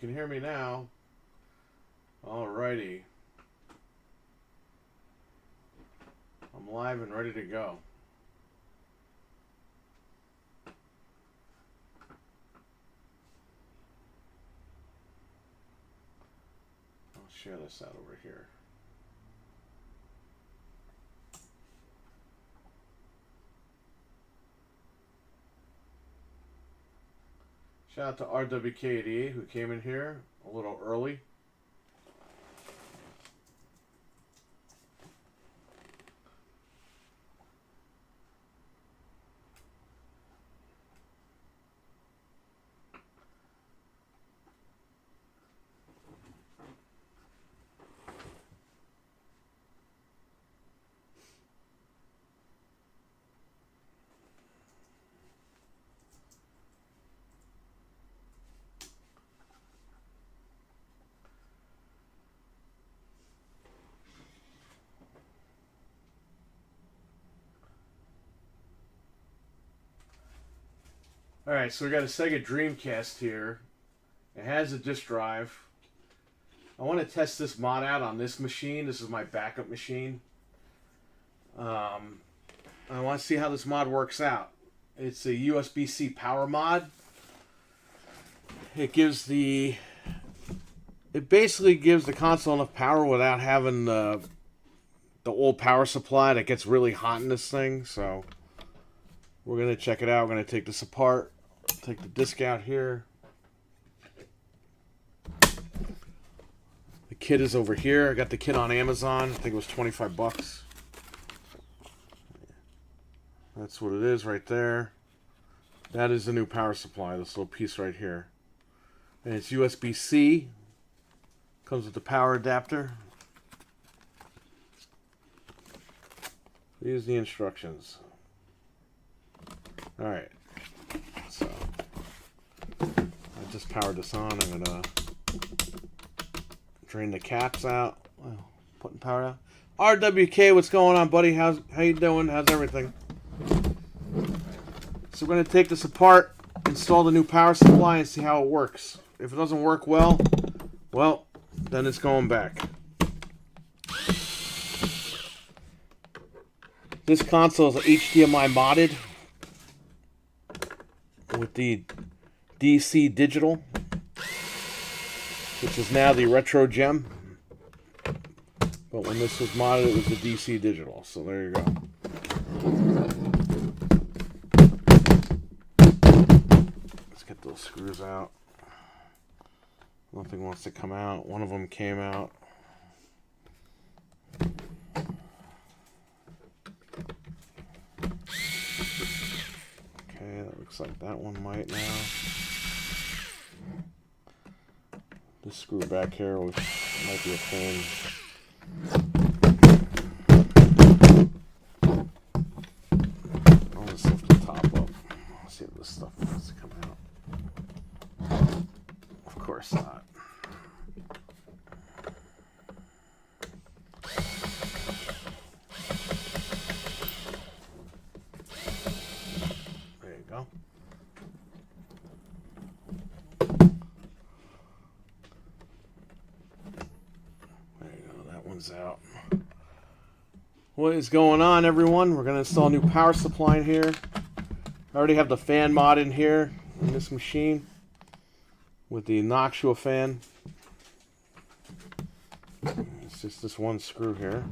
can hear me now. Alrighty. I'm live and ready to go. I'll share this out over here. Shout out to RWK88 who came in here a little early. Alright, so we got a Sega Dreamcast here. It has a disk drive. I want to test this mod out on this machine. This is my backup machine. I want to see how this mod works out. It's a USB-C power mod. It basically gives the console enough power without having the old power supply that gets really hot in this thing. So we're going to check it out. We're going to take this apart. Take the disc out here. The kit is over here. I got the kit on Amazon. I think it was 25 bucks. That's what it is right there. That is the new power supply, this little piece right here. And it's USB-C. Comes with the power adapter. These are the instructions. Alright. So, I just powered this on. I'm going to drain the caps out. Well, putting power out. RWK, what's going on, buddy? How you doing? How's everything? So we're going to take this apart, install the new power supply, and see how it works. If it doesn't work well, then it's going back. This console is HDMI modded with the DC digital, which is now the retro gem. But when this was modded, it was the DC digital. So there you go. Let's get those screws out. Nothing wants to come out. One of them came out. Okay, that looks like that one might now. This screw back here might be a pain. I'll just lift the top up. Let's see if this stuff wants to come out. Of course not. There you go. There you go. That one's out. What is going on, everyone? We're going to install a new power supply in here. I already have the fan mod in here in this machine with the Noxua fan. It's just this one screw here.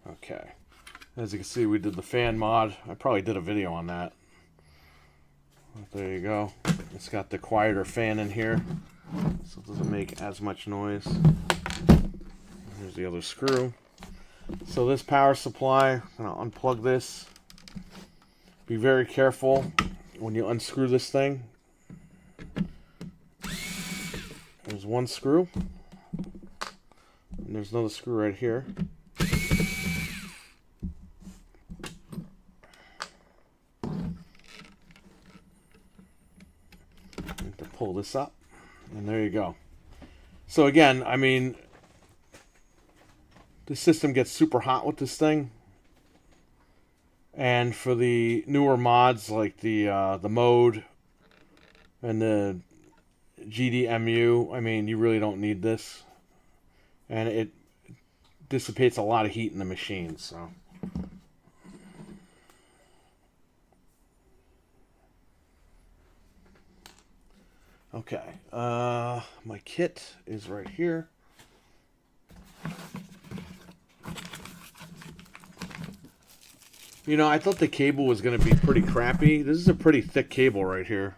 Okay. As you can see, we did the fan mod. I probably did a video on that. But there you go. It's got the quieter fan in here, so it doesn't make as much noise. Here's the other screw. So this power supply, I'm going to unplug this. Be very careful when you unscrew this thing. There's one screw. And there's another screw right here. Pull this up, and there you go. So again, I mean, the system gets super hot with this thing. And for the newer mods like the mode and the GDMU, I mean, you really don't need this. And it dissipates a lot of heat in the machine, so. Okay, my kit is right here. You know, I thought the cable was going to be pretty crappy. This is a pretty thick cable right here.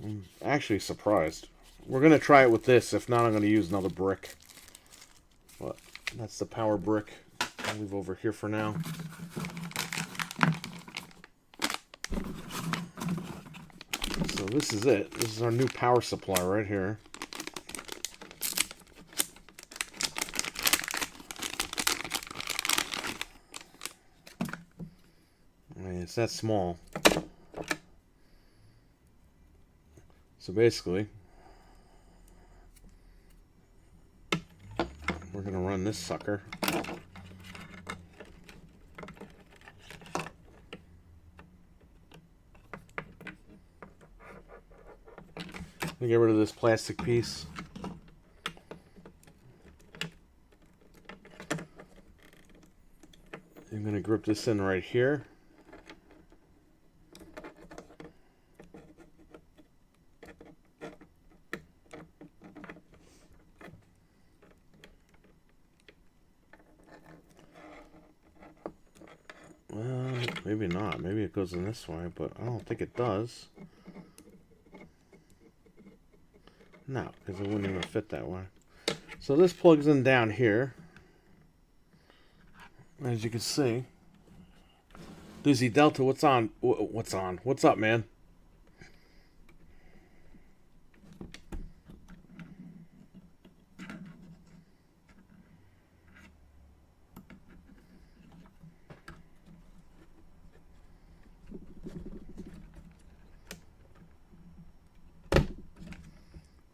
I'm actually surprised. We're going to try it with this. If not, I'm going to use another brick. But that's the power brick. I'll leave over here for now. So this is it. This is our new power supply right here. It's that small. So basically, we're going to run this sucker. Get rid of this plastic piece. I'm going to grip this in right here. Maybe not. Maybe it goes in this way, but I don't think it does. No, because it wouldn't even fit that way. So this plugs in down here. As you can see. Dizzy Delta, what's on? What's on? What's up, man?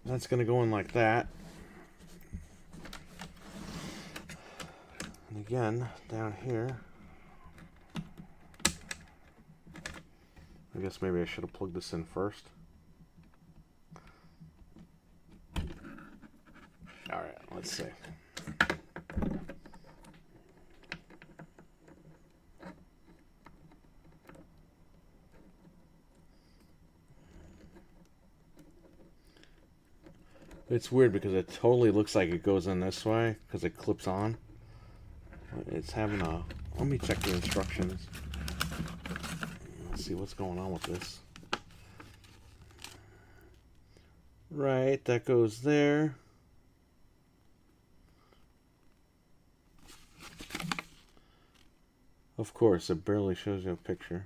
That's going to go in like that. And again, down here. I guess maybe I should have plugged this in first. Alright, let's see. It's weird because it totally looks like it goes in this way because it clips on. It's having a... Let me check the instructions. Let's see what's going on with this. Right, that goes there. Of course, it barely shows you a picture.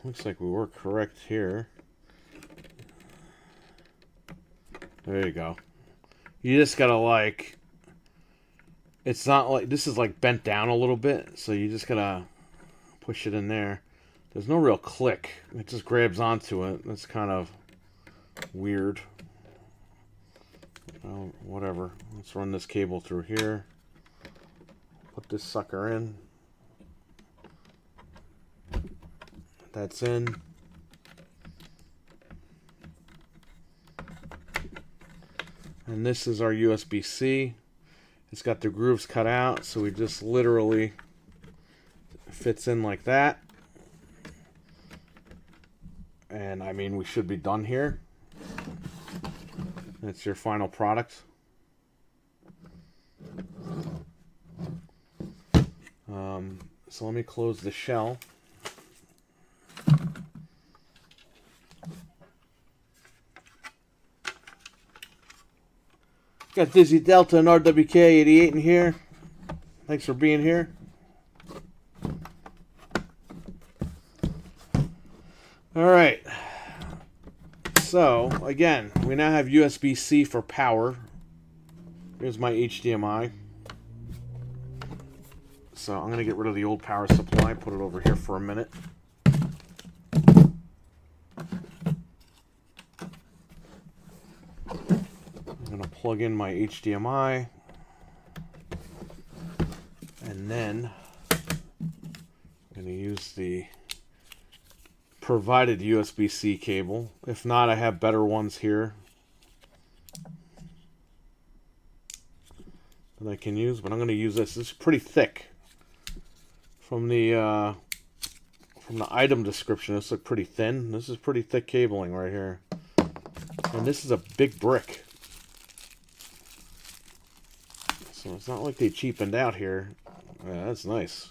Looks like we were correct here. There you go. You just gotta like... It's not like... This is like bent down a little bit, so you just gotta push it in there. There's no real click. It just grabs onto it. That's kind of weird. Well, whatever. Let's run this cable through here. Put this sucker in. That's in. And this is our USB-C. It's got the grooves cut out, so we just literally fits in like that. And I mean, we should be done here. That's your final product. So let me close the shell. Got Dizzy Delta and RWK88 in here. Thanks for being here. Alright. So, again, we now have USB-C for power. Here's my HDMI. So I'm going to get rid of the old power supply, put it over here for a minute. I'm going to plug in my HDMI. And then I'm going to use the provided USB-C cable. If not, I have better ones here that I can use, but I'm going to use this. This is pretty thick. From the item description, this looks pretty thin. This is pretty thick cabling right here. And this is a big brick. So it's not like they cheapened out here. Yeah, that's nice.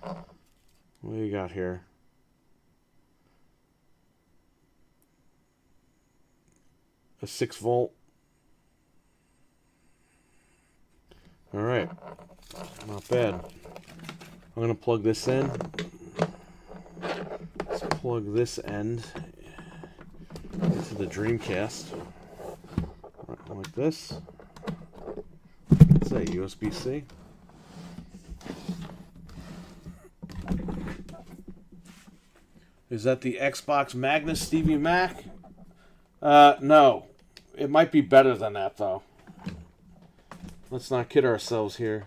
What do you got here? A 6-volt. Alright. Not bad. I'm going to plug this in. Let's plug this end into the Dreamcast. Like this. Let's say USB-C. Is that the Xbox Magnus Stevie Mac? No. It might be better than that, though. Let's not kid ourselves here.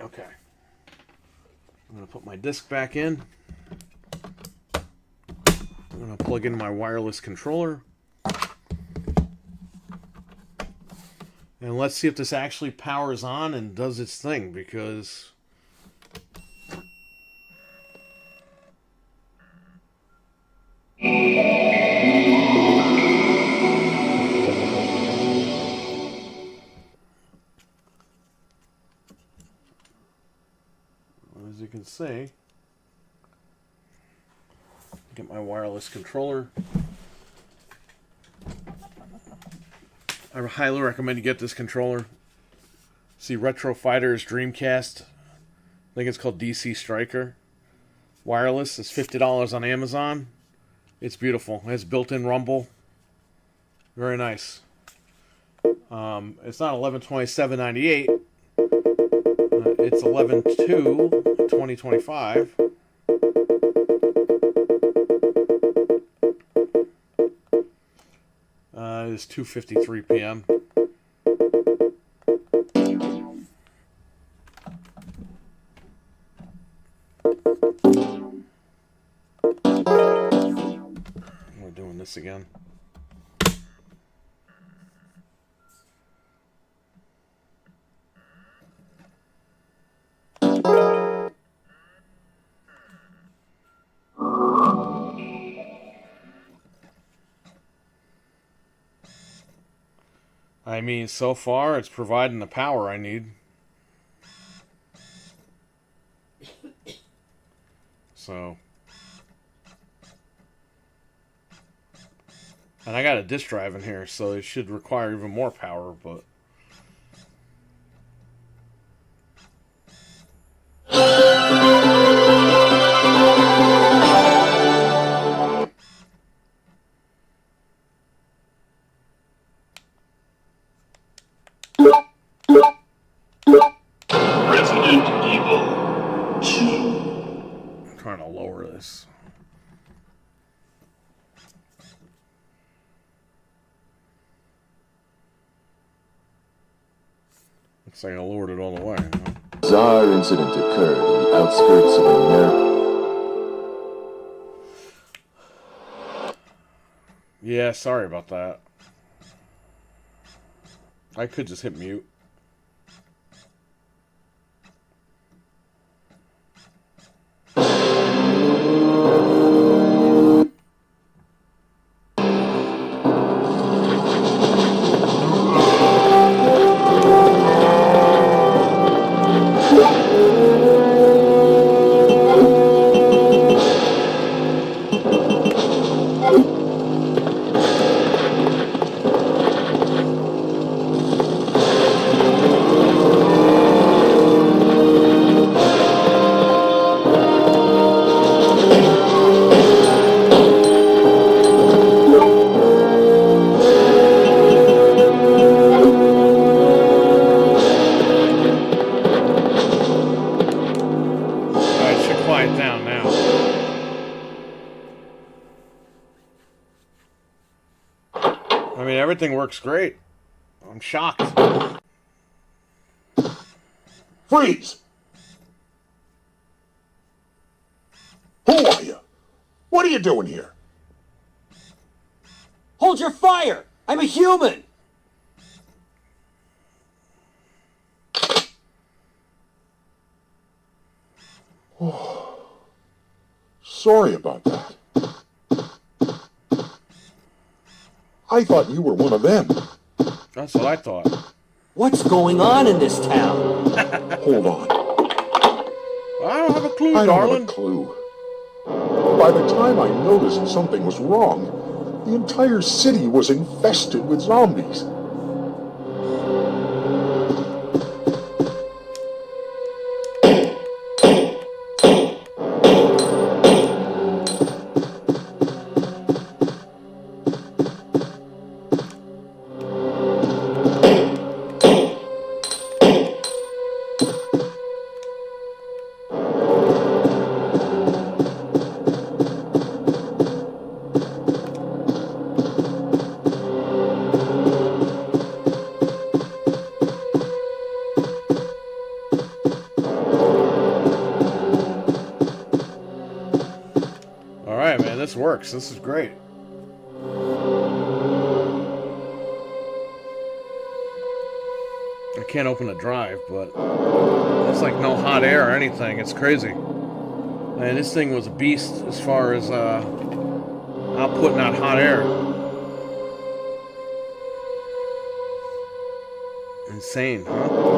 Okay. I'm going to put my disc back in. I'm going to plug in my wireless controller. And let's see if this actually powers on and does its thing, because as you can see, get my wireless controller. I highly recommend you get this controller. See Retro Fighters Dreamcast. I think it's called DC Striker. Wireless. It's $50 on Amazon. It's beautiful. It has built-in rumble. Very nice. It's not $1127.98. It's $11/2/2025. It's 2:53 p.m. We're doing this again. I mean, so far, it's providing the power I need. So. And I got a disk drive in here, so it should require even more power, but. Trying to lower this. Looks like I lowered it all the way. Huh? Bizarre incident occurred in the outskirts of America. Yeah, sorry about that. I could just hit mute. quiet down now. I mean, everything works great. I'm shocked. Freeze! Who are you? What are you doing here? Hold your fire! I'm a human! Sorry about that. I thought you were one of them. That's what I thought. What's going on in this town? Hold on. I don't have a clue, I don't have darling. a clue. By the time I noticed something was wrong, the entire city was infested with zombies. Alright, man, this works. This is great. I can't open the drive, but it's like no hot air or anything. It's crazy. Man, this thing was a beast as far as outputting out hot air. Insane, huh?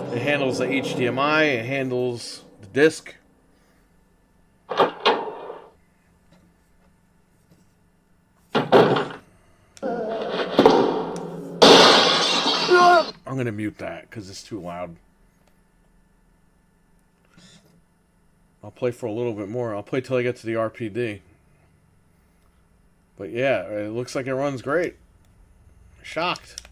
It handles the HDMI, it handles the disc. I'm going to mute that because it's too loud. I'll play for a little bit more. I'll play till I get to the RPD. But yeah, it looks like it runs great. Shocked.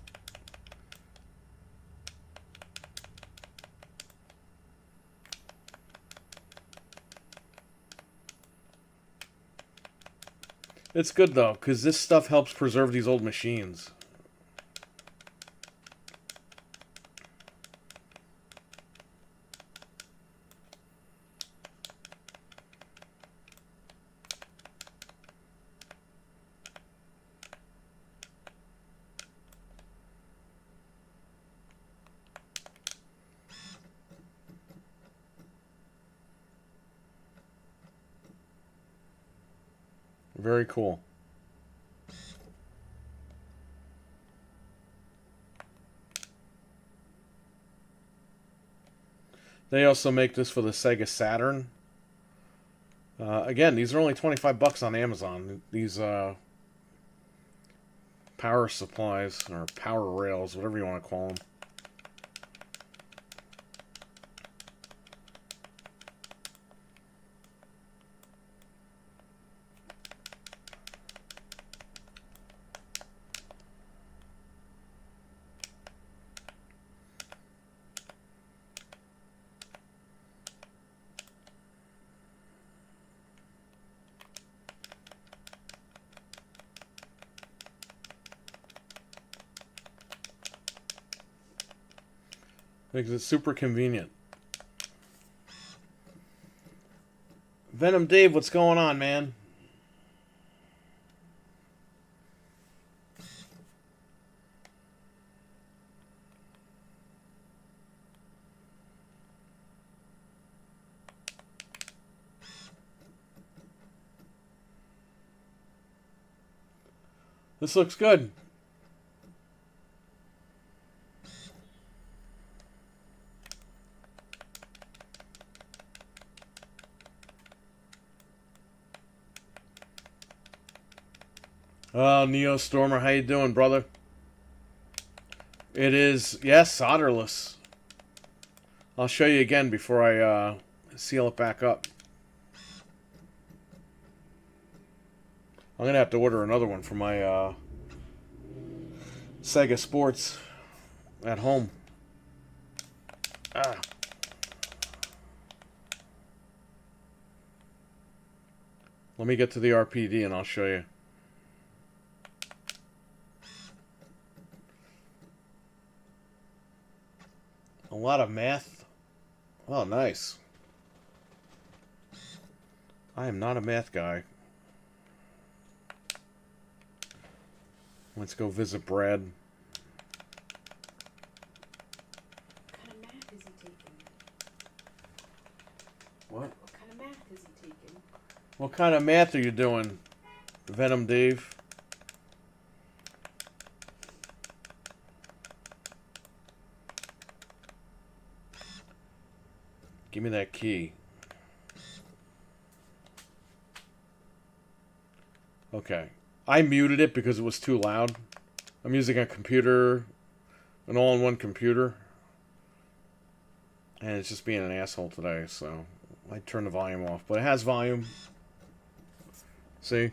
It's good though, because this stuff helps preserve these old machines. Very cool. They also make this for the Sega Saturn. Again, these are only 25 bucks on Amazon. These power supplies, or power rails, whatever you want to call them. Makes it super convenient. Venom Dave, what's going on, man? This looks good. Oh, Neo Stormer, how you doing, brother? It is, yes, solderless. I'll show you again before I seal it back up. I'm gonna have to order another one for my Sega Sports at home. Ah. Let me get to the RPD and I'll show you. A lot of math. Oh, nice. I am not a math guy. Let's go visit Brad. What kind of math is he taking? What? What kind of math is he taking? What kind of math are you doing, Venom Dave? Give me that key. Okay. I muted it because it was too loud. I'm using a computer, an all-in-one computer. And it's just being an asshole today, so I turned the volume off. But it has volume. See?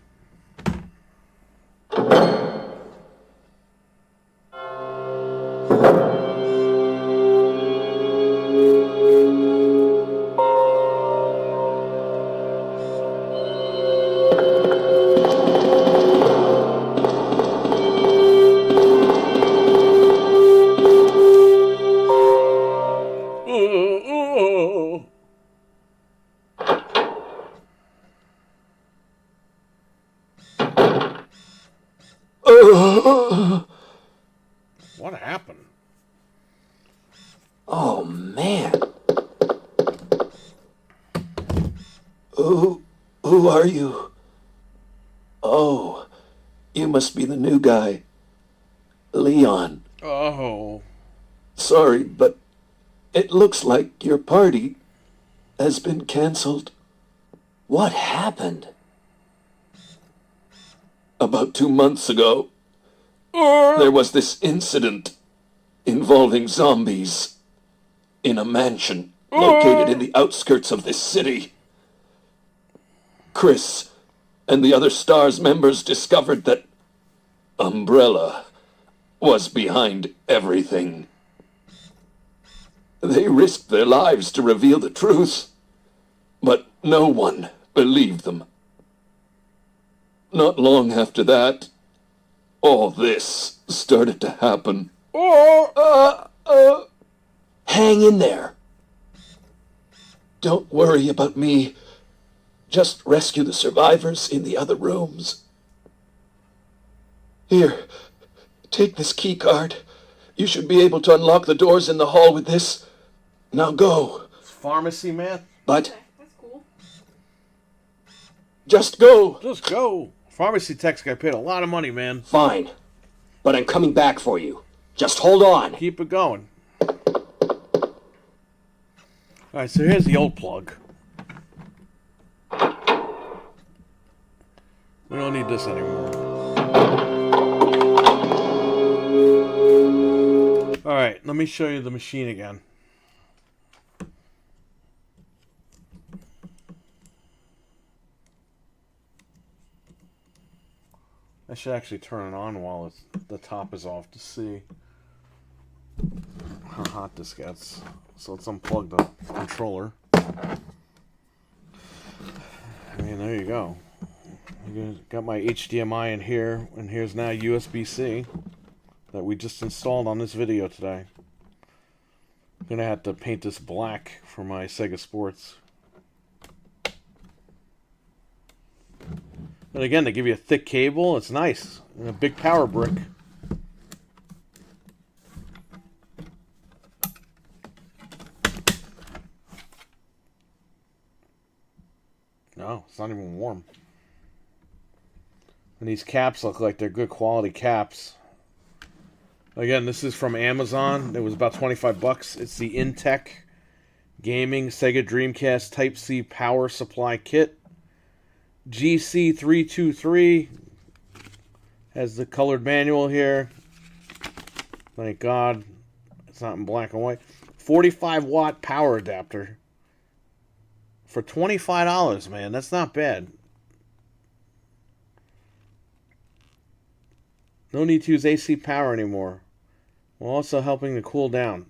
What happened? Oh, man. Who are you? Oh, you must be the new guy. Leon. Oh. Sorry, but it looks like your party has been canceled. What happened? About 2 months ago, there was this incident involving zombies in a mansion located in the outskirts of this city. Chris and the other STARS members discovered that Umbrella was behind everything. They risked their lives to reveal the truth, but no one believed them. Not long after that, all this started to happen. Hang in there. Don't worry about me. Just rescue the survivors in the other rooms. Here, take this key card. You should be able to unlock the doors in the hall with this. Now go. Pharmacy math? But Okay, that's cool. just go. Just go. Pharmacy techs got paid a lot of money, man. Fine. But I'm coming back for you. Just hold on. Keep it going. Alright, so here's the old plug. We don't need this anymore. Alright, let me show you the machine again. I should actually turn it on while the top is off to see how hot this gets. So let's unplug the controller. I mean, there you go. Got my HDMI in here, and here's now USB-C that we just installed on this video today. I'm gonna have to paint this black for my Sega Sports. And again, they give you a thick cable. It's nice. And a big power brick. No, it's not even warm. And these caps look like they're good quality caps. Again, this is from Amazon. It was about 25 bucks. It's the Intech Gaming Sega Dreamcast Type-C Power Supply Kit. GC323 has the colored manual here. Thank God it's not in black and white. 45 watt power adapter for $25, man. That's not bad. No need to use AC power anymore, while also helping to cool down.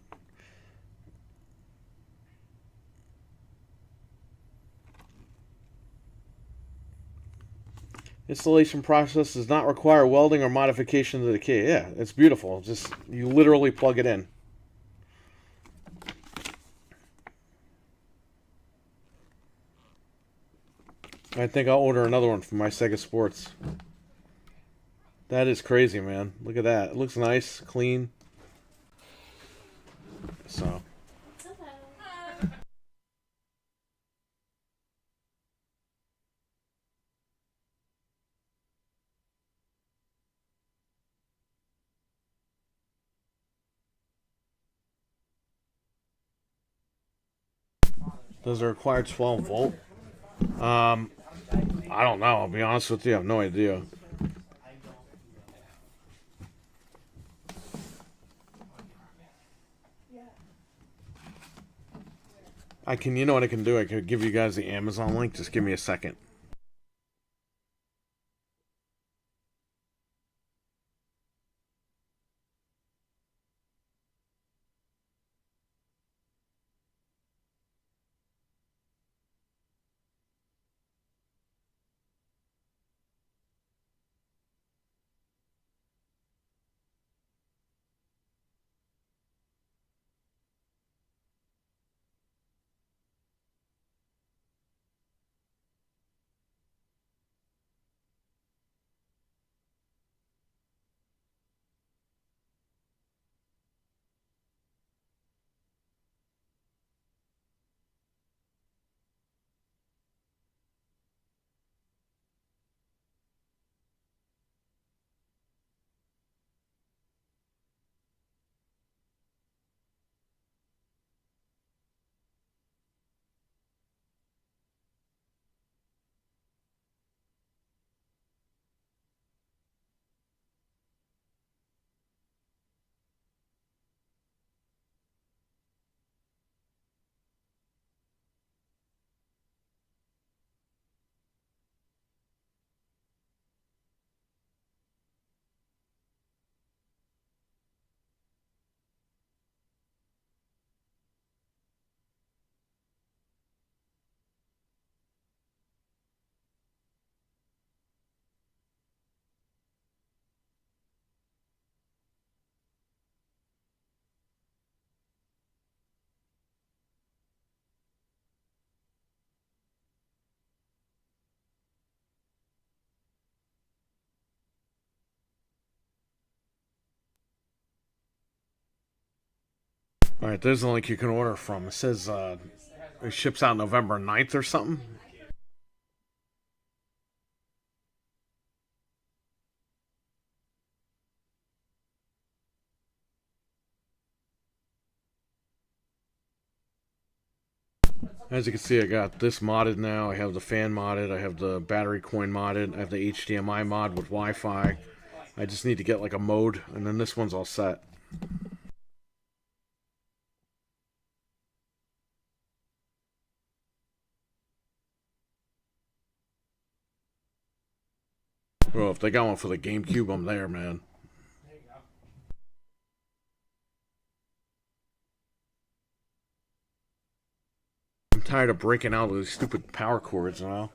Installation process does not require welding or modification to the key. Yeah, it's beautiful. Just, you literally plug it in. I think I'll order another one for my Sega Sports. That is crazy, man. Look at that. It looks nice, clean. So. Does it require 12 volt? I don't know. I'll be honest with you. I have no idea. You know what I can do? I can give you guys the Amazon link. Just give me a second. All right, there's the link you can order from. It says it ships out November 9th or something. As you can see, I got this modded now. I have the fan modded. I have the battery coin modded. I have the HDMI mod with Wi-Fi. I just need to get like a mode, and then this one's all set. Well, if they got one for the GameCube, I'm there, man. I'm tired of breaking out those stupid power cords now.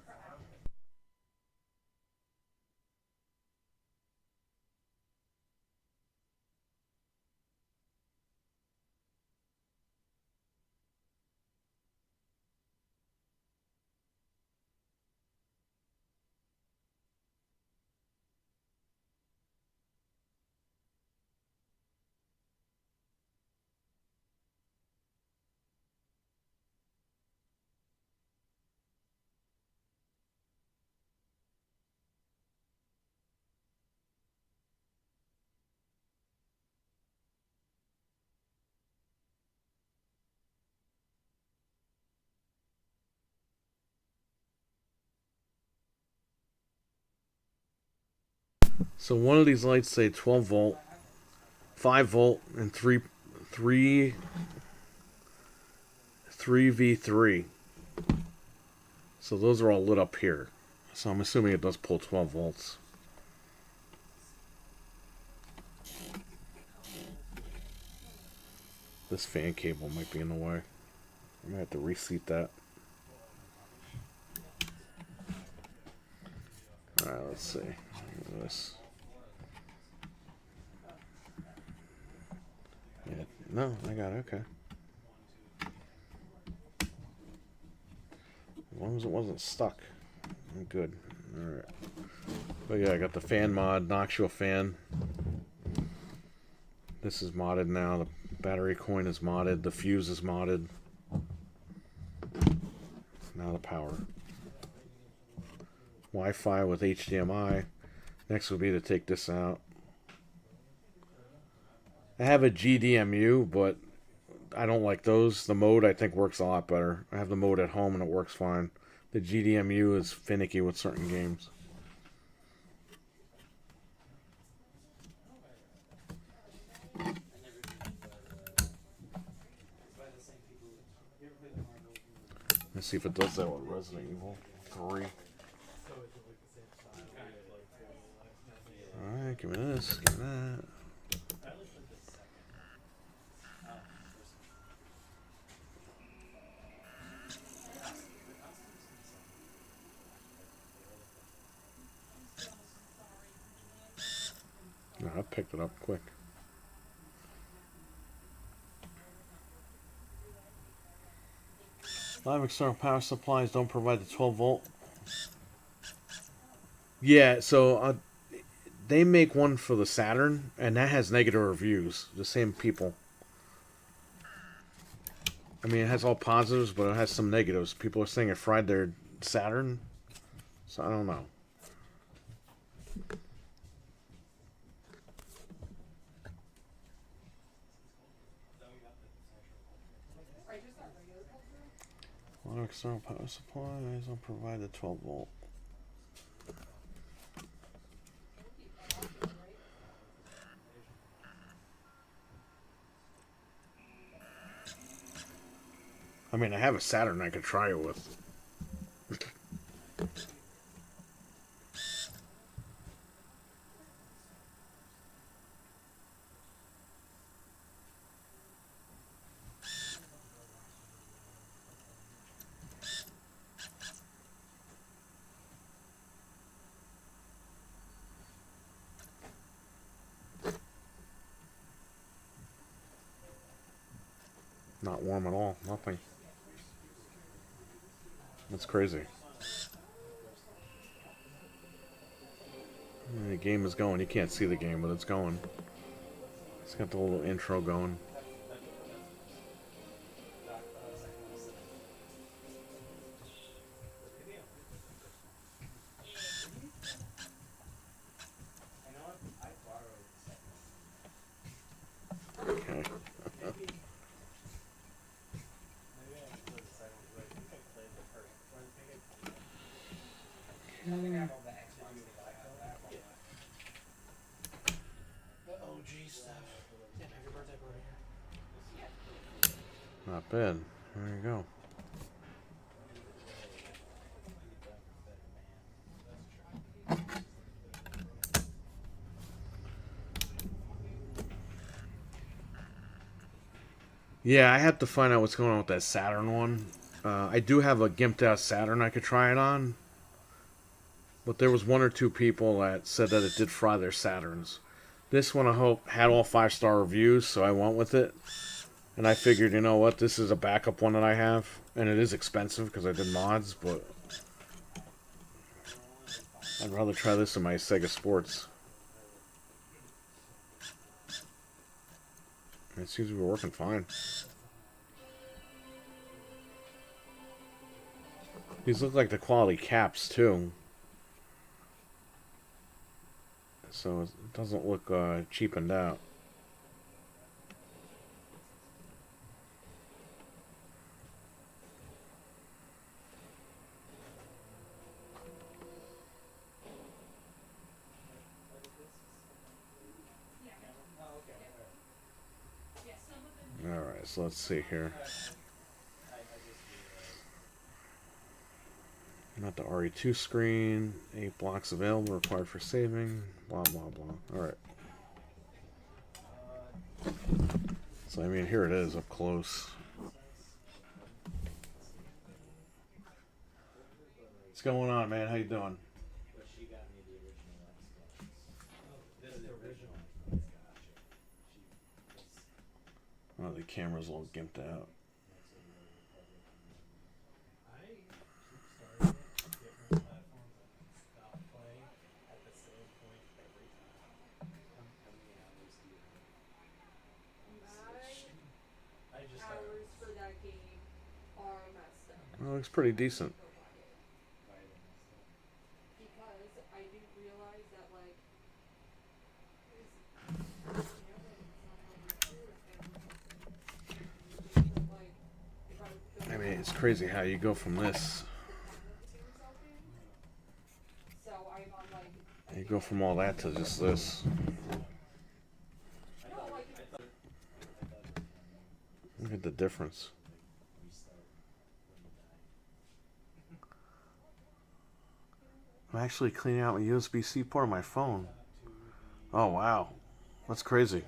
So one of these lights say 12 volt, 5 volt, and 3V3. So those are all lit up here. So I'm assuming it does pull 12 volts. This fan cable might be in the way. I'm gonna have to reseat that. Alright, let's see. Look at this. Yeah, no, I got it, okay. As long as it wasn't stuck, I'm good. Alright. But yeah, I got the fan mod, Noxial fan. This is modded now. The battery coin is modded. The fuse is modded. Now the power. Wi-Fi with HDMI. Next would be to take this out. I have a GDMU, but I don't like those. The mode I think works a lot better. I have the mode at home and it works fine. The GDMU is finicky with certain games. Let's see if it does that with Resident Evil 3. Alright, give me this, give me that. No, I picked it up quick. Live external power supplies don't provide the 12 volt. Yeah, so they make one for the Saturn, and that has negative reviews. The same people. I mean, it has all positives, but it has some negatives. People are saying it fried their Saturn, so I don't know. A lot of external power supplies don't provide the 12 volt. I mean, I have a Saturn I could try it with. Not warm at all. Nothing. That's crazy. And the game is going. You can't see the game, but it's going. It's got the little intro going. Okay. Not bad. There you go. Yeah, I have to find out what's going on with that Saturn one. I do have a gimped out Saturn I could try it on. But there was one or two people that said that it did fry their Saturns. This one I hope had all 5-star reviews, so I went with it. And I figured, you know what, this is a backup one that I have. And it is expensive because I did mods, but I'd rather try this in my Sega Sports. It seems to be working fine. These look like the quality caps, too. So it doesn't look cheapened out. Alright, so let's see here. Not the RE2 screen. 8 blocks available, required for saving. Blah, blah, blah. Alright. So I mean, here it is up close. What's going on, man? How you doing? Oh, the camera's a little gimped out. Hours for that game are messed up. Well, it looks pretty decent. Because I didn't realize that, like, I mean, it's crazy how you go from this. so I'm on, like, You go from all that to just this. Look at the difference. I'm actually cleaning out my USB-C port on my phone. Oh, wow. That's crazy.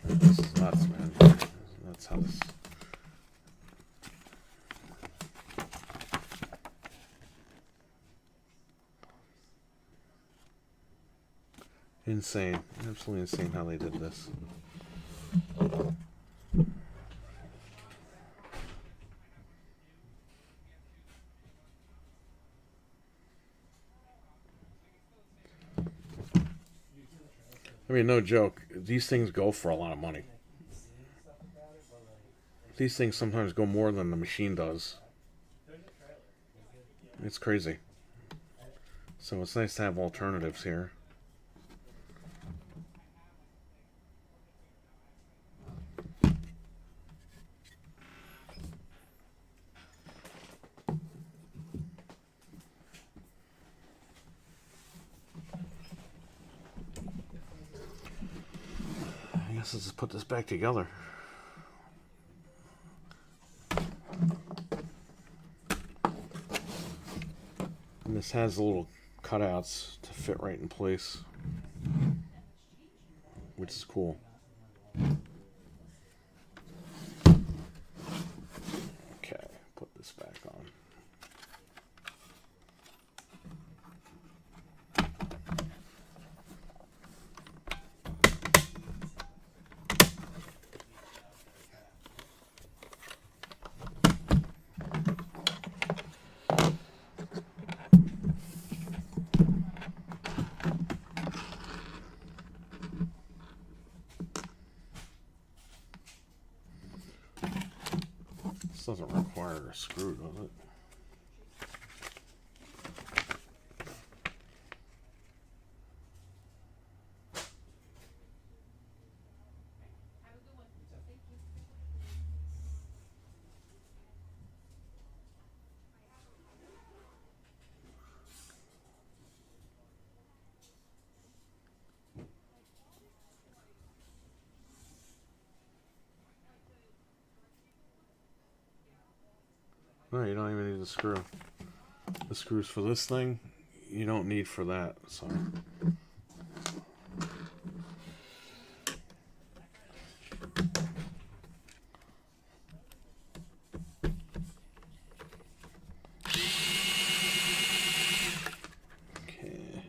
This is nuts, man. That's how this... Insane. Absolutely insane how they did this. I mean, no joke. These things go for a lot of money. These things sometimes go more than the machine does. It's crazy. So it's nice to have alternatives here. I guess let's just put this back together. And this has the little cutouts to fit right in place, which is cool. Okay, put this back on. This doesn't require a screw, does it? No, you don't even need the screw. The screws for this thing, you don't need for that, so. Okay.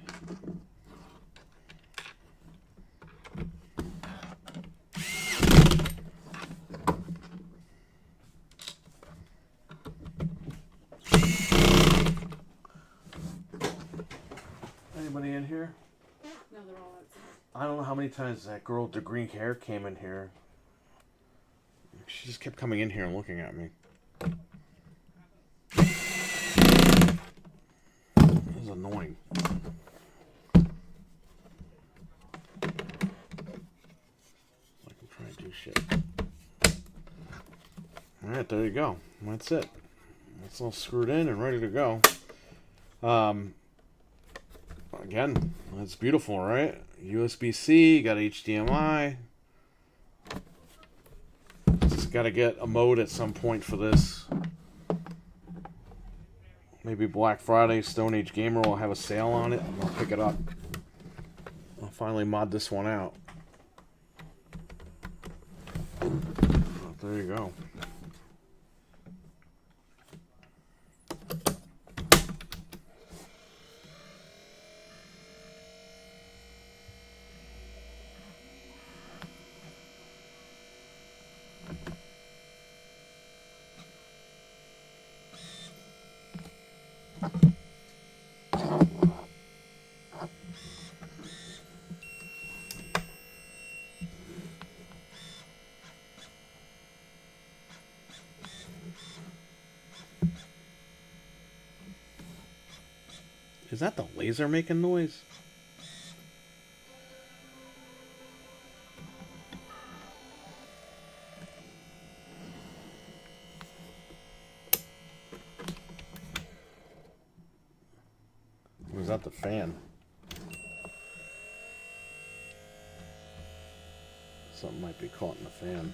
Anybody in here? no, they're all outside. I don't know how many times that girl with the green hair came in here. She just kept coming in here and looking at me. This is annoying. Like I'm trying to do shit. Alright, there you go. That's it. It's all screwed in and ready to go. again, that's beautiful, right? USB-C, got HDMI. Just got to get a mode at some point for this. Maybe Black Friday, Stone Age Gamer will have a sale on it, and I'll pick it up. I'll finally mod this one out. There you go. Is that the laser making noise? Or is that the fan? Something might be caught in the fan.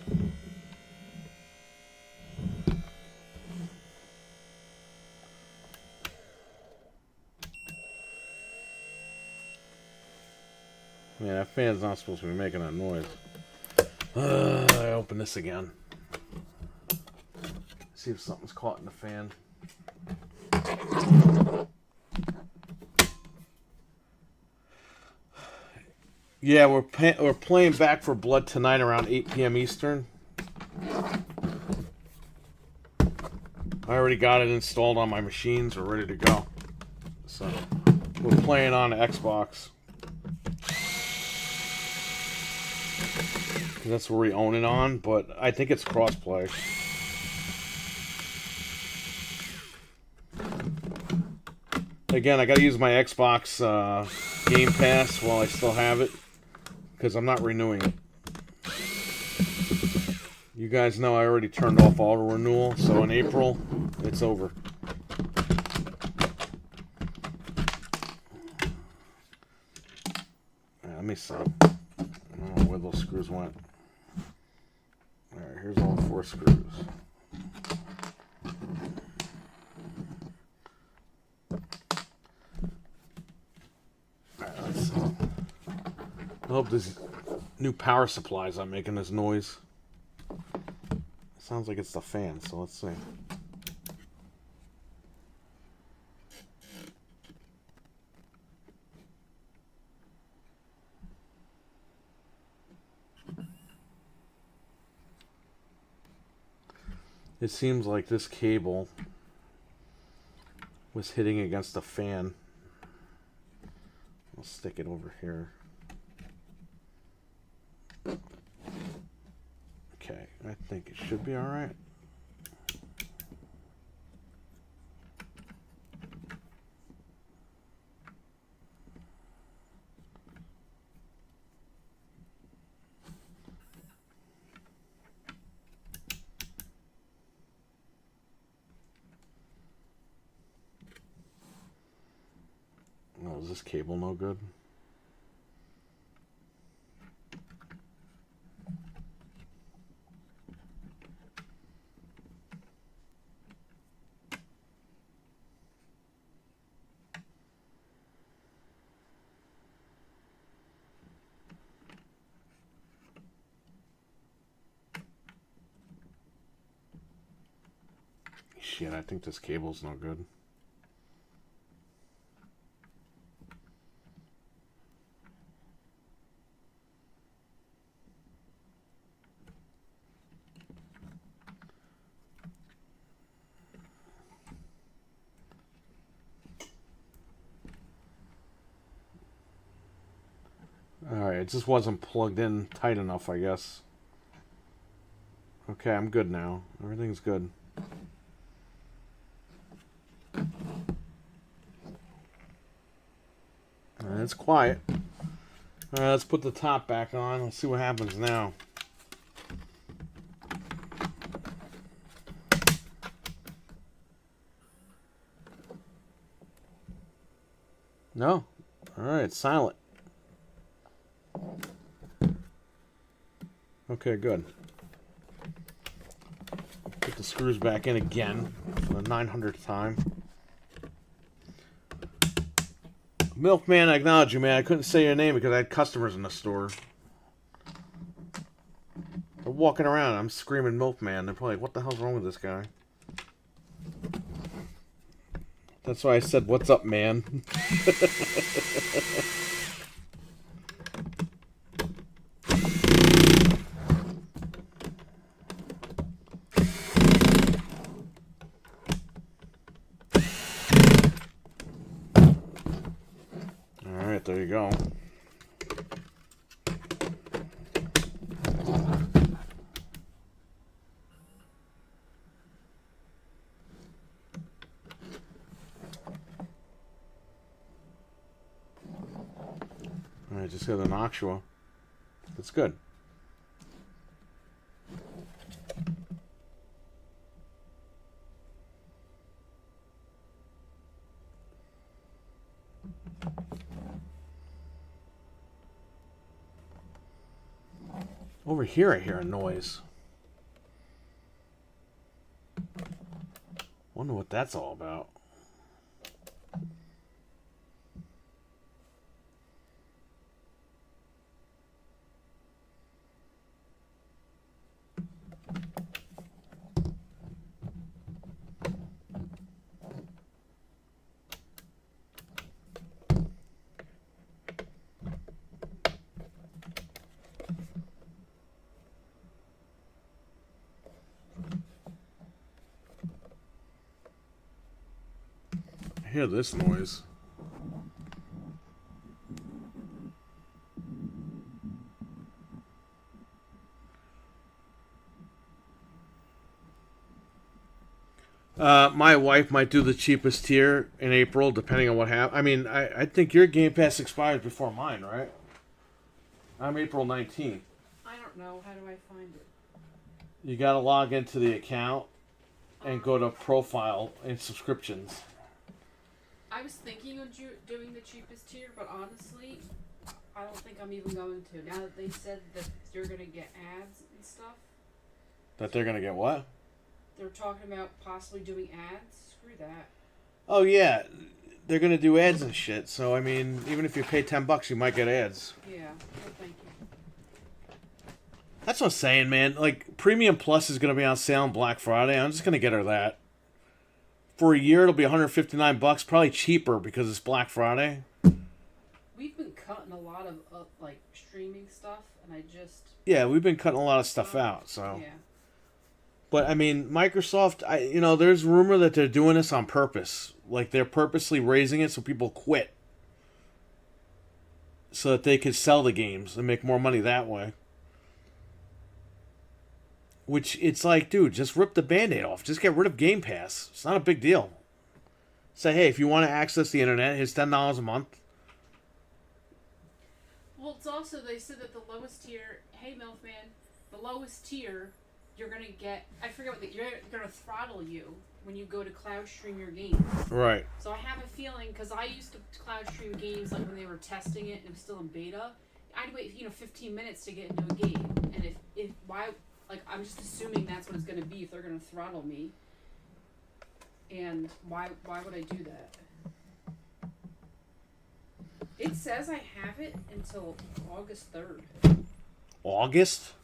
Yeah, that fan's not supposed to be making that noise. I open this again. See if something's caught in the fan. Yeah, we're playing Back for Blood tonight around 8 p.m. Eastern. I already got it installed on my machines. We're ready to go. So, we're playing on Xbox. That's where we own it on, but I think it's crossplay. Again, I gotta use my Xbox Game Pass while I still have it, because I'm not renewing it. You guys know I already turned off auto renewal, so in April, it's over. Let me see. I don't know where those screws went. Alright, here's all 4 screws. Alright, let's see. I hope this new power supply's not making this noise. It sounds like it's the fan, so let's see. It seems like this cable was hitting against the fan. I'll stick it over here. Okay, I think it should be all right. Oh, is this cable no good? Shit, I think this cable's no good. Alright, it just wasn't plugged in tight enough, I guess. Okay, I'm good now. Everything's good. It's quiet. Alright, let's put the top back on. Let's see what happens now. No. Alright, silent. Okay, good. Put the screws back in again for the 900th time. Milkman, I acknowledge you, man. I couldn't say your name because I had customers in the store. They're walking around. I'm screaming Milkman. They're probably like, what the hell's wrong with this guy? That's why I said, what's up, man? Alright, there you go. I just got an Oxua. That's good. Over here I hear a noise. Wonder what that's all about. I hear this noise. My wife might do the cheapest tier in April, depending on what happens. I mean, I think your Game Pass expires before mine, right? I'm April 19th. I don't know. How do I find it? You gotta log into the account and go to profile and subscriptions. I was thinking of doing the cheapest tier, but honestly, I don't think I'm even going to. Now that they said that you're going to get ads and stuff. That they're gonna get what? They're talking about possibly doing ads. Screw that. Oh yeah, they're gonna do ads and shit. So I mean, even if you pay $10, you might get ads. Yeah. No, thank you. That's what I'm saying, man. Like, Premium Plus is gonna be on sale on Black Friday. I'm just gonna get her that. For a year, it'll be $159, probably cheaper because it's Black Friday. We've been cutting a lot of like streaming stuff, and I just Yeah, we've been cutting a lot of stuff out. So, yeah. but I mean, Microsoft, there's rumor that they're doing this on purpose. Like they're purposely raising it so people quit, so that they could sell the games and make more money that way. Which, it's like, dude, just rip the Band-Aid off. Just get rid of Game Pass. It's not a big deal. Say, hey, if you want to access the internet, it's $10 a month. Well, it's also, they said that the lowest tier, hey Milkman, the lowest tier, you're going to get, I forget what, you're going to throttle you when you go to cloud stream your games. Right. So I have a feeling, because I used to cloud stream games like when they were testing it and it was still in beta, I'd wait, 15 minutes to get into a game. And like, I'm just assuming that's what it's going to be if they're going to throttle me. And why would I do that? It says I have it until August 3rd. August?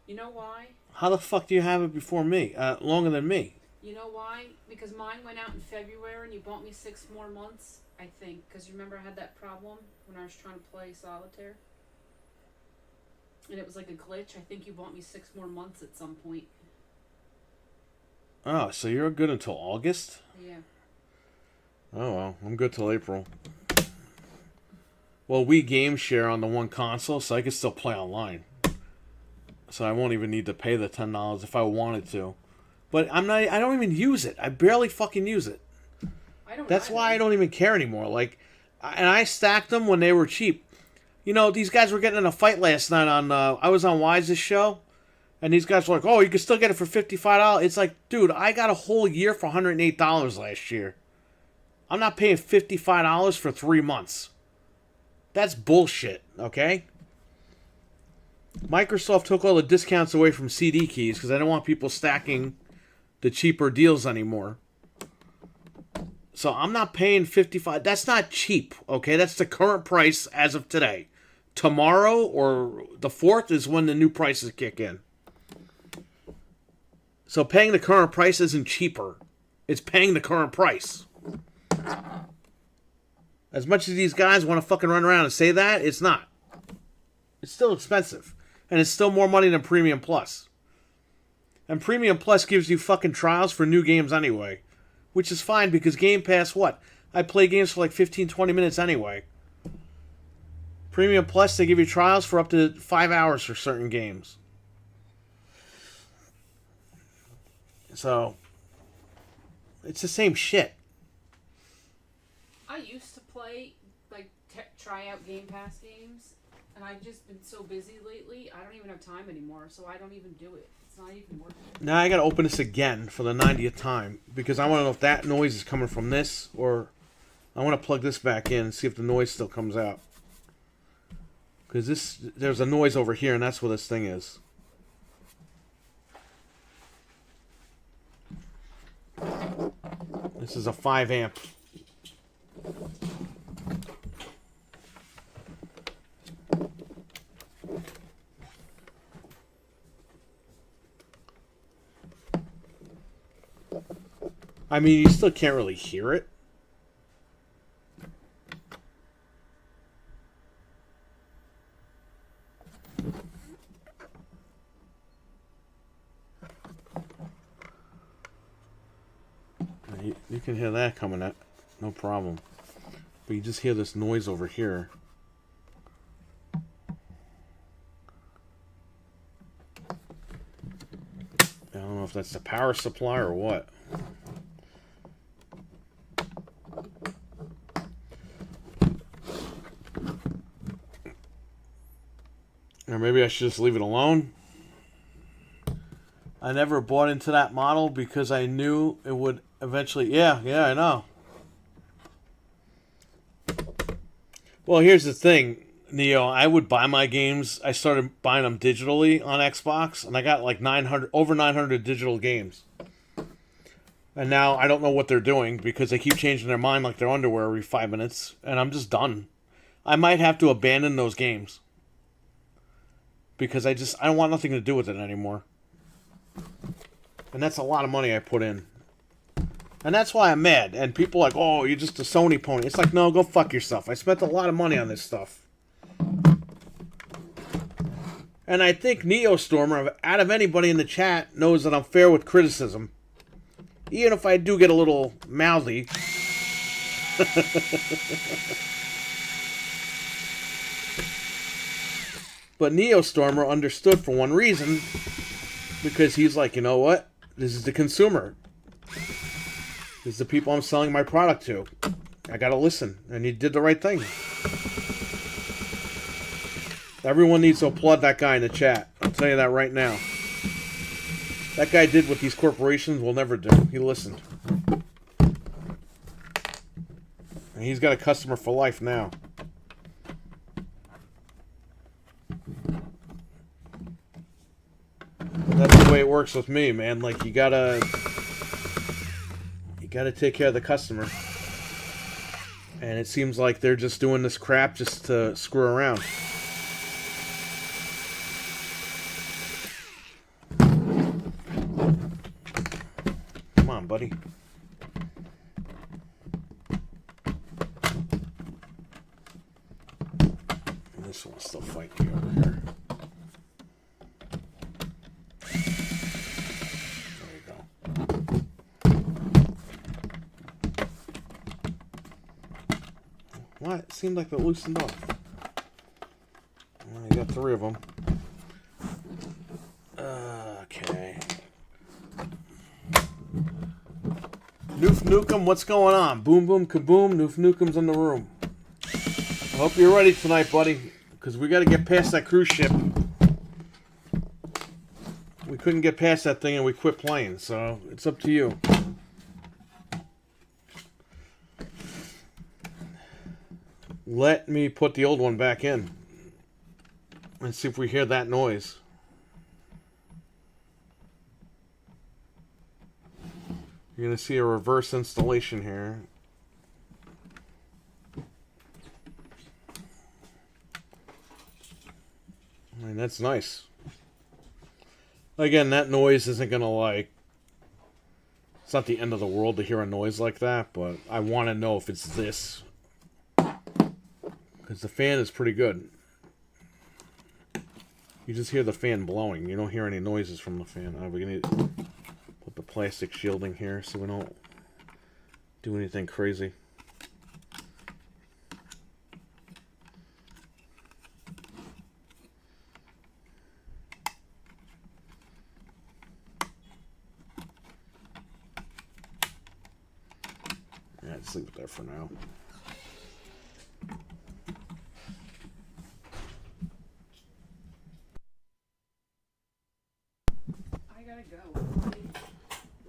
You know why? How the fuck do you have it before me? Longer than me. You know why? Because mine went out in February and you bought me 6 more months, I think. Because you remember I had that problem when I was trying to play Solitaire? And it was like a glitch. I think you bought me 6 more months at some point. Oh, so you're good until August? Yeah. Oh, well, I'm good till April. Well, we game share on the one console, so I can still play online. So I won't even need to pay the $10 if I wanted to. But I don't even use it. I barely fucking use it. That's why I don't even care anymore. Like, and I stacked them when they were cheap. These guys were getting in a fight last night on, I was on Wise's show, and these guys were like, oh, you can still get it for $55. It's like, dude, I got a whole year for $108 last year. I'm not paying $55 for 3 months. That's bullshit, okay? Microsoft took all the discounts away from CD keys because I don't want people stacking the cheaper deals anymore. So I'm not paying $55. That's not cheap, okay? That's the current price as of today. Tomorrow or the 4th is when the new prices kick in. So paying the current price isn't cheaper. It's paying the current price. As much as these guys want to fucking run around and say that, it's not. It's still expensive. And it's still more money than Premium Plus. And Premium Plus gives you fucking trials for new games anyway. Which is fine because Game Pass, what? I play games for like 15, 20 minutes anyway. Premium Plus, they give you trials for up to 5 hours for certain games. So, it's the same shit. I used to play, like, try out Game Pass games, and I've just been so busy lately, I don't even have time anymore, so I don't even do it. It's not even worth it. Now I gotta open this again for the 90th time, because I want to know if that noise is coming from this, or I want to plug this back in and see if the noise still comes out. Because there's a noise over here, and that's what this thing is. This is a 5 amp. I mean, you still can't really hear it. You can hear that coming at, no problem. But you just hear this noise over here. I don't know if that's the power supply or what. Or maybe I should just leave it alone. I never bought into that model because I knew it would eventually... Yeah, I know. Well, here's the thing, Neo. I would buy my games. I started buying them digitally on Xbox, and I got like over 900 digital games. And now I don't know what they're doing because they keep changing their mind like their underwear every 5 minutes, and I'm just done. I might have to abandon those games because I don't want nothing to do with it anymore. And that's a lot of money I put in. And that's why I'm mad. And people are like, oh, you're just a Sony pony. It's like, no, go fuck yourself. I spent a lot of money on this stuff. And I think Neostormer, out of anybody in the chat, knows that I'm fair with criticism. Even if I do get a little mouthy. But Neostormer understood for one reason. Because he's like, you know what? This is the consumer. This is the people I'm selling my product to. I gotta listen. And he did the right thing. Everyone needs to applaud that guy in the chat. I'll tell you that right now. That guy did what these corporations will never do. He listened. And he's got a customer for life now. That's the way it works with me, man. Like, you gotta take care of the customer. And it seems like they're just doing this crap just to screw around. Come on, buddy. This one's still fighting me over here. What? It seemed like it loosened up. Well, you got 3 of them. Okay. Noof Nukem, what's going on? Boom Boom Kaboom, Noof Nukem's in the room. I hope you're ready tonight, buddy. Because we got to get past that cruise ship. We couldn't get past that thing and we quit playing. So, it's up to you. Let me put the old one back in and see if we hear that noise. You're going to see a reverse installation here. I mean, that's nice. Again, that noise isn't going to, like... It's not the end of the world to hear a noise like that, but I want to know if it's this. Because the fan is pretty good. You just hear the fan blowing. You don't hear any noises from the fan. We're going to put the plastic shielding here so we don't do anything crazy. Yeah, just leave it there for now. I gotta go.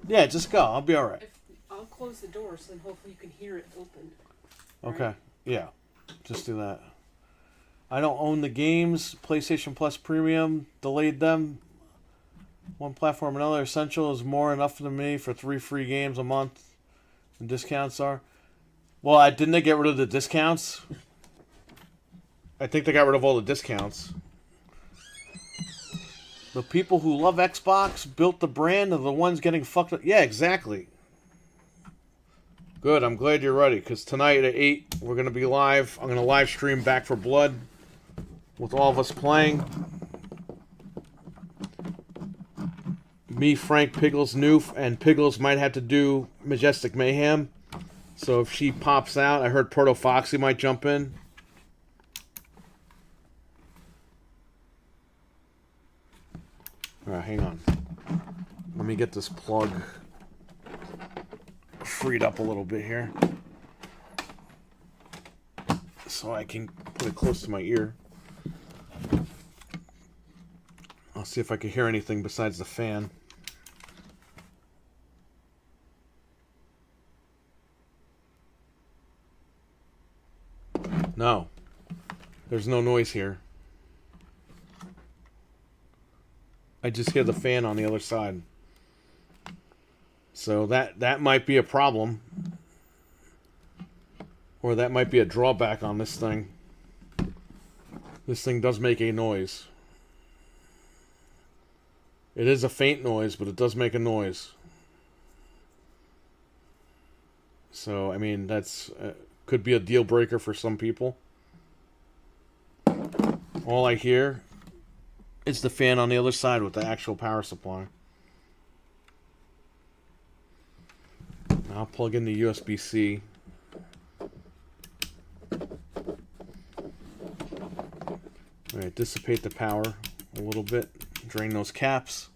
Yeah, just go. I'll be alright. I'll close the door so then hopefully you can hear it open. Okay. Right? Yeah. Just do that. I don't own the games. PlayStation Plus Premium. Delayed them. One platform, another. Essential is more enough to me for 3 free games a month. And discounts are. Well, didn't they get rid of the discounts? I think they got rid of all the discounts. The people who love Xbox, built the brand, are the ones getting fucked up. Yeah, exactly. Good, I'm glad you're ready, because tonight at 8, we're going to be live. I'm going to live stream Back for Blood with all of us playing. Me, Frank, Piggles, Noof, and Piggles might have to do Majestic Mayhem. So if she pops out, I heard Proto Foxy might jump in. Alright, hang on. Let me get this plug freed up a little bit here. So I can put it close to my ear. I'll see if I can hear anything besides the fan. No. There's no noise here. I just hear the fan on the other side. So that might be a problem. Or that might be a drawback on this thing. This thing does make a noise. It is a faint noise, but it does make a noise. So, I mean, that's could be a deal breaker for some people. All I hear is the fan on the other side with the actual power supply. I'll plug in the USB-C. Alright, dissipate the power a little bit. Drain those caps.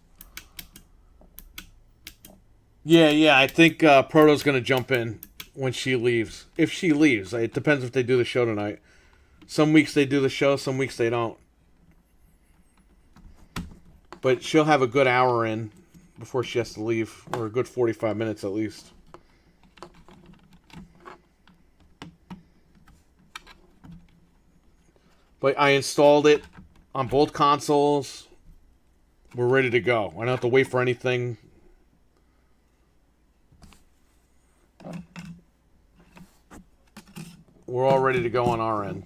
Yeah, I think Proto's going to jump in when she leaves. If she leaves. It depends if they do the show tonight. Some weeks they do the show, some weeks they don't. But she'll have a good hour in before she has to leave. Or a good 45 minutes at least. But I installed it on both consoles. We're ready to go. I don't have to wait for anything. We're all ready to go on our end.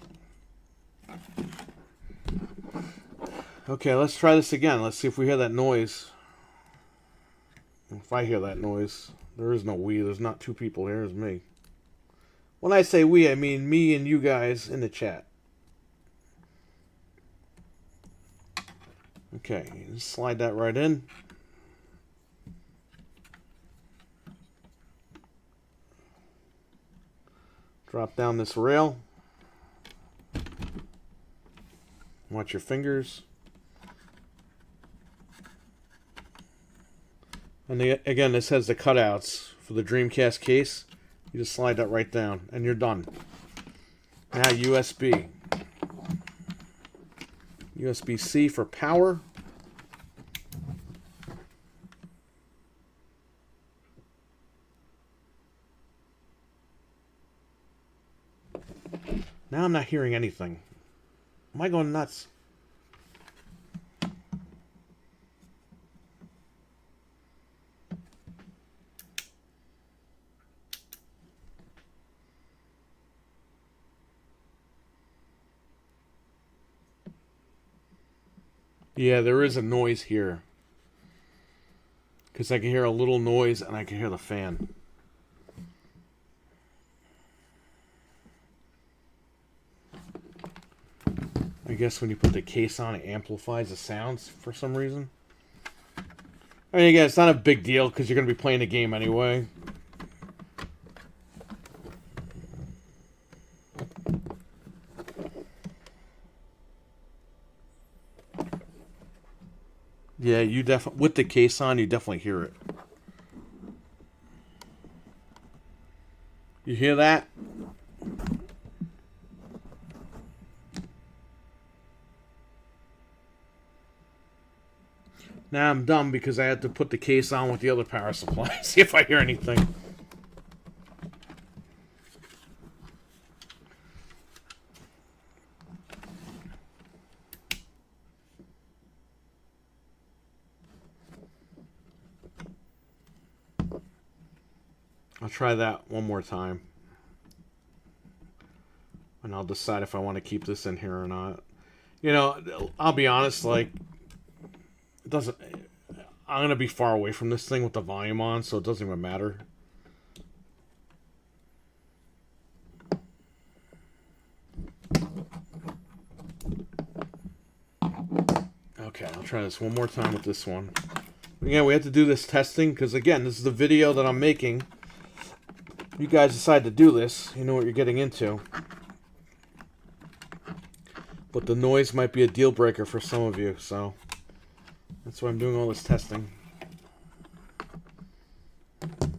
Okay, let's try this again. Let's see if we hear that noise. If I hear that noise. There is no we. There's not 2 people here. It's me. When I say we, I mean me and you guys in the chat. Okay, just slide that right in. Drop down this rail. Watch your fingers. And again, this has the cutouts for the Dreamcast case. You just slide that right down, and you're done. Now USB. USB-C for power. Now I'm not hearing anything. Am I going nuts? Yeah, there is a noise here. Because I can hear a little noise and I can hear the fan. I guess when you put the case on, it amplifies the sounds for some reason. I mean, again, it's not a big deal because you're going to be playing the game anyway. Yeah, you definitely, with the case on, you definitely hear it. You hear that? Now I'm dumb because I had to put the case on with the other power supply. See if I hear anything. I'll try that one more time. And I'll decide if I want to keep this in here or not. You know, I'll be honest, like, it doesn't... I'm going to be far away from this thing with the volume on, so it doesn't even matter. Okay, I'll try this one more time with this one. Again, we have to do this testing, because again, this is the video that I'm making. You guys decide to do this, you know what you're getting into. But the noise might be a deal breaker for some of you, so... That's why I'm doing all this testing. I'm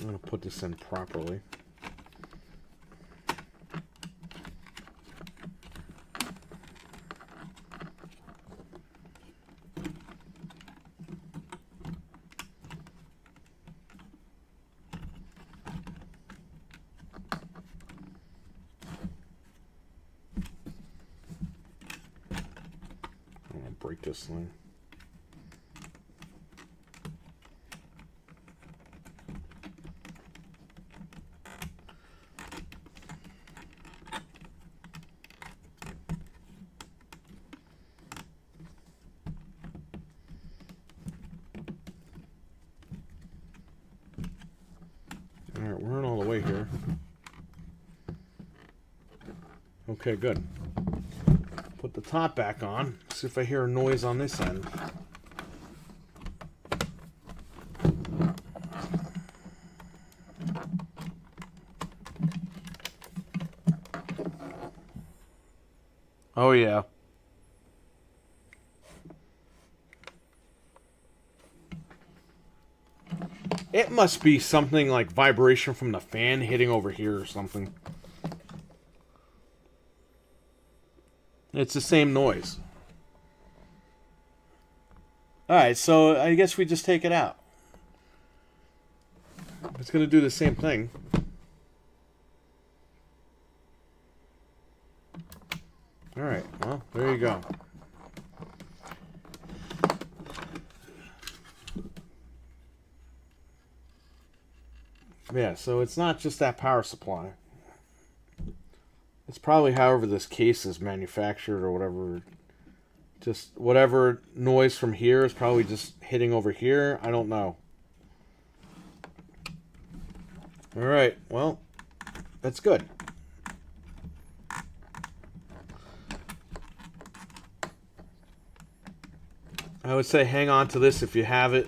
going to put this in properly. I'm going to break this thing. Alright, we're in all the way here. Okay, good. Put the top back on. See if I hear a noise on this end. Oh, yeah. It must be something like vibration from the fan hitting over here or something. It's the same noise. Alright, so I guess we just take it out. It's going to do the same thing. Alright, well, there you go. Yeah, so it's not just that power supply. It's probably however this case is manufactured or whatever. Just whatever noise from here is probably just hitting over here. I don't know. Alright, well, that's good. I would say hang on to this if you have it.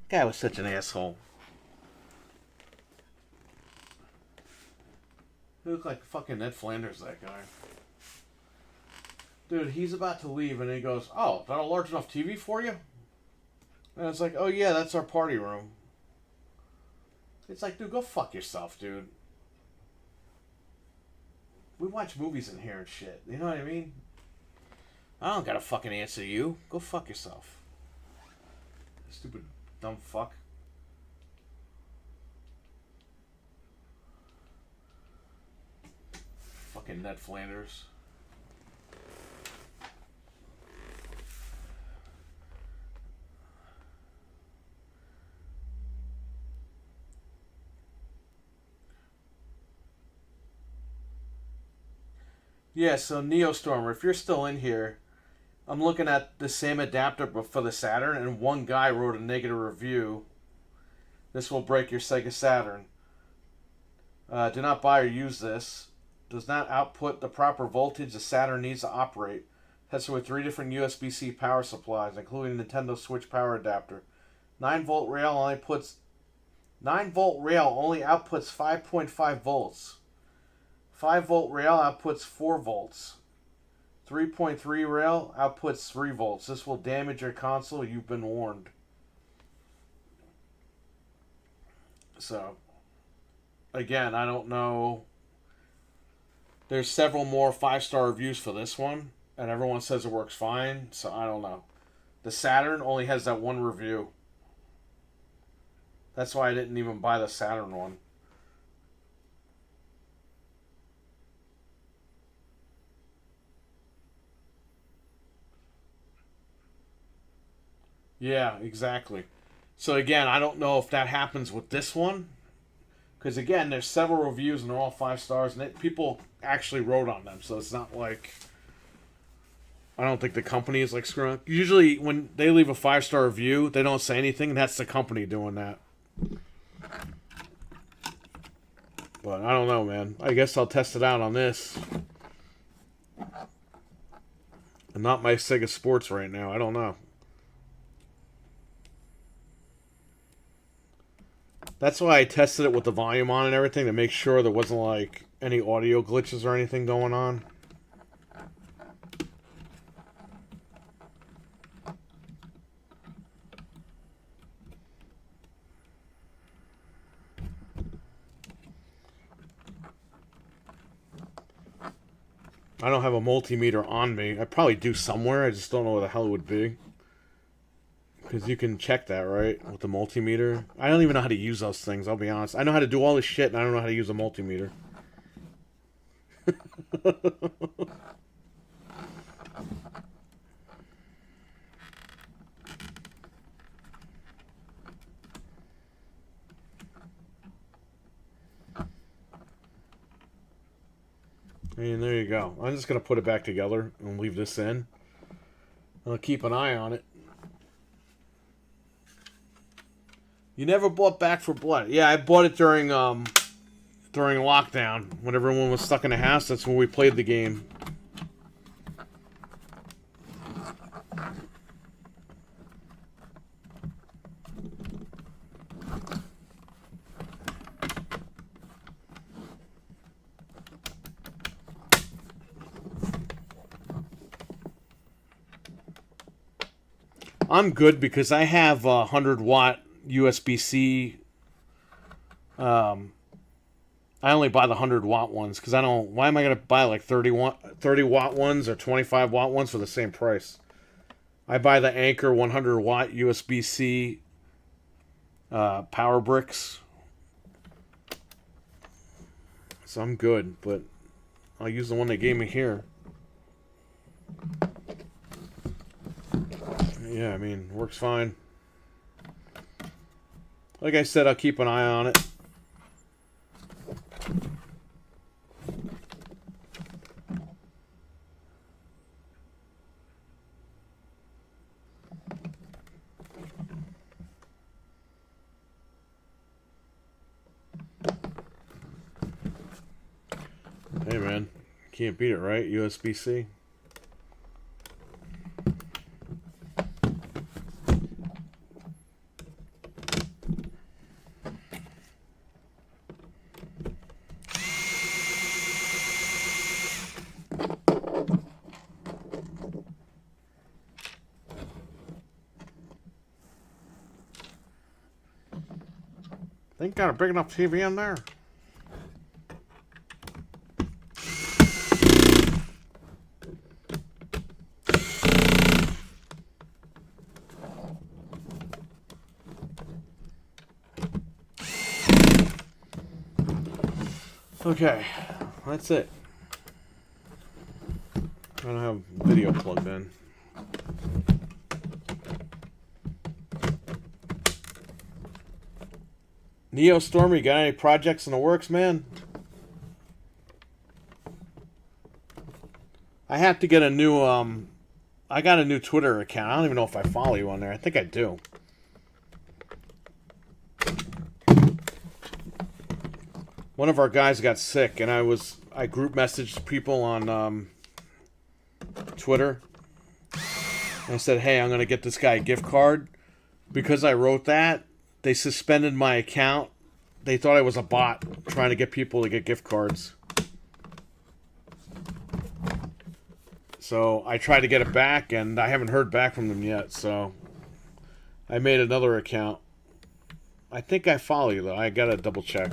Guy was such an asshole. He looked like fucking Ned Flanders, that guy. Dude, he's about to leave and he goes, "Oh, is that a large enough TV for you?" And it's like, "Oh yeah, that's our party room." It's like, dude, go fuck yourself, dude. We watch movies in here and shit. You know what I mean? I don't gotta fucking answer you. Go fuck yourself. Stupid, dumb fuck. Fucking Ned Flanders. Yeah, so Neostormer, if you're still in here, I'm looking at the same adapter but for the Saturn, and one guy wrote a negative review. This will break your Sega Saturn. Do not buy or use this. Does not output the proper voltage the Saturn needs to operate. Tested with 3 different USB-C power supplies, including Nintendo Switch power adapter. 9-volt rail only outputs 5.5 volts. 5-volt rail outputs 4 volts. 3.3 rail outputs 3 volts. This will damage your console. You've been warned. So, again, I don't know. There's several more 5-star reviews for this one, and everyone says it works fine, so I don't know. The Saturn only has that one review. That's why I didn't even buy the Saturn one. Yeah, exactly. So again, I don't know if that happens with this one. Because again, there's several reviews and they're all 5 stars. And people actually wrote on them. So it's not like... I don't think the company is like screwing up. Usually when they leave a 5-star review, they don't say anything. And that's the company doing that. But I don't know, man. I guess I'll test it out on this. And not my Sega Sports right now. I don't know. That's why I tested it with the volume on and everything to make sure there wasn't like any audio glitches or anything going on. I don't have a multimeter on me. I probably do somewhere. I just don't know where the hell it would be. Because you can check that, right? With the multimeter. I don't even know how to use those things, I'll be honest. I know how to do all this shit, and I don't know how to use a multimeter. And there you go. I'm just going to put it back together and leave this in. I'll keep an eye on it. You never bought Back for Blood? Yeah, I bought it during lockdown. When everyone was stuck in the house, that's when we played the game. I'm good because I have a 100-watt USB-C. I only buy the 100-watt ones because I don't. Why am I going to buy like 30-watt ones or 25-watt ones for the same price? I buy the Anchor 100-watt USB-C power bricks. So I'm good, but I'll use the one they gave me here. Yeah, I mean, works fine. Like I said, I'll keep an eye on it. Hey man, can't beat it, right? USB-C. think got a big enough TV in there. Okay, that's it. I don't have video plugged in. Neo Stormy, got any projects in the works, man? I have to get a new I got a new Twitter account. I don't even know if I follow you on there. I think I do. One of our guys got sick, and I group messaged people on Twitter. And I said, "Hey, I'm gonna get this guy a gift card." Because I wrote that, they suspended my account. They thought I was a bot trying to get people to get gift cards. So I tried to get it back, and I haven't heard back from them yet. So I made another account. I think I follow you, though. I gotta double check.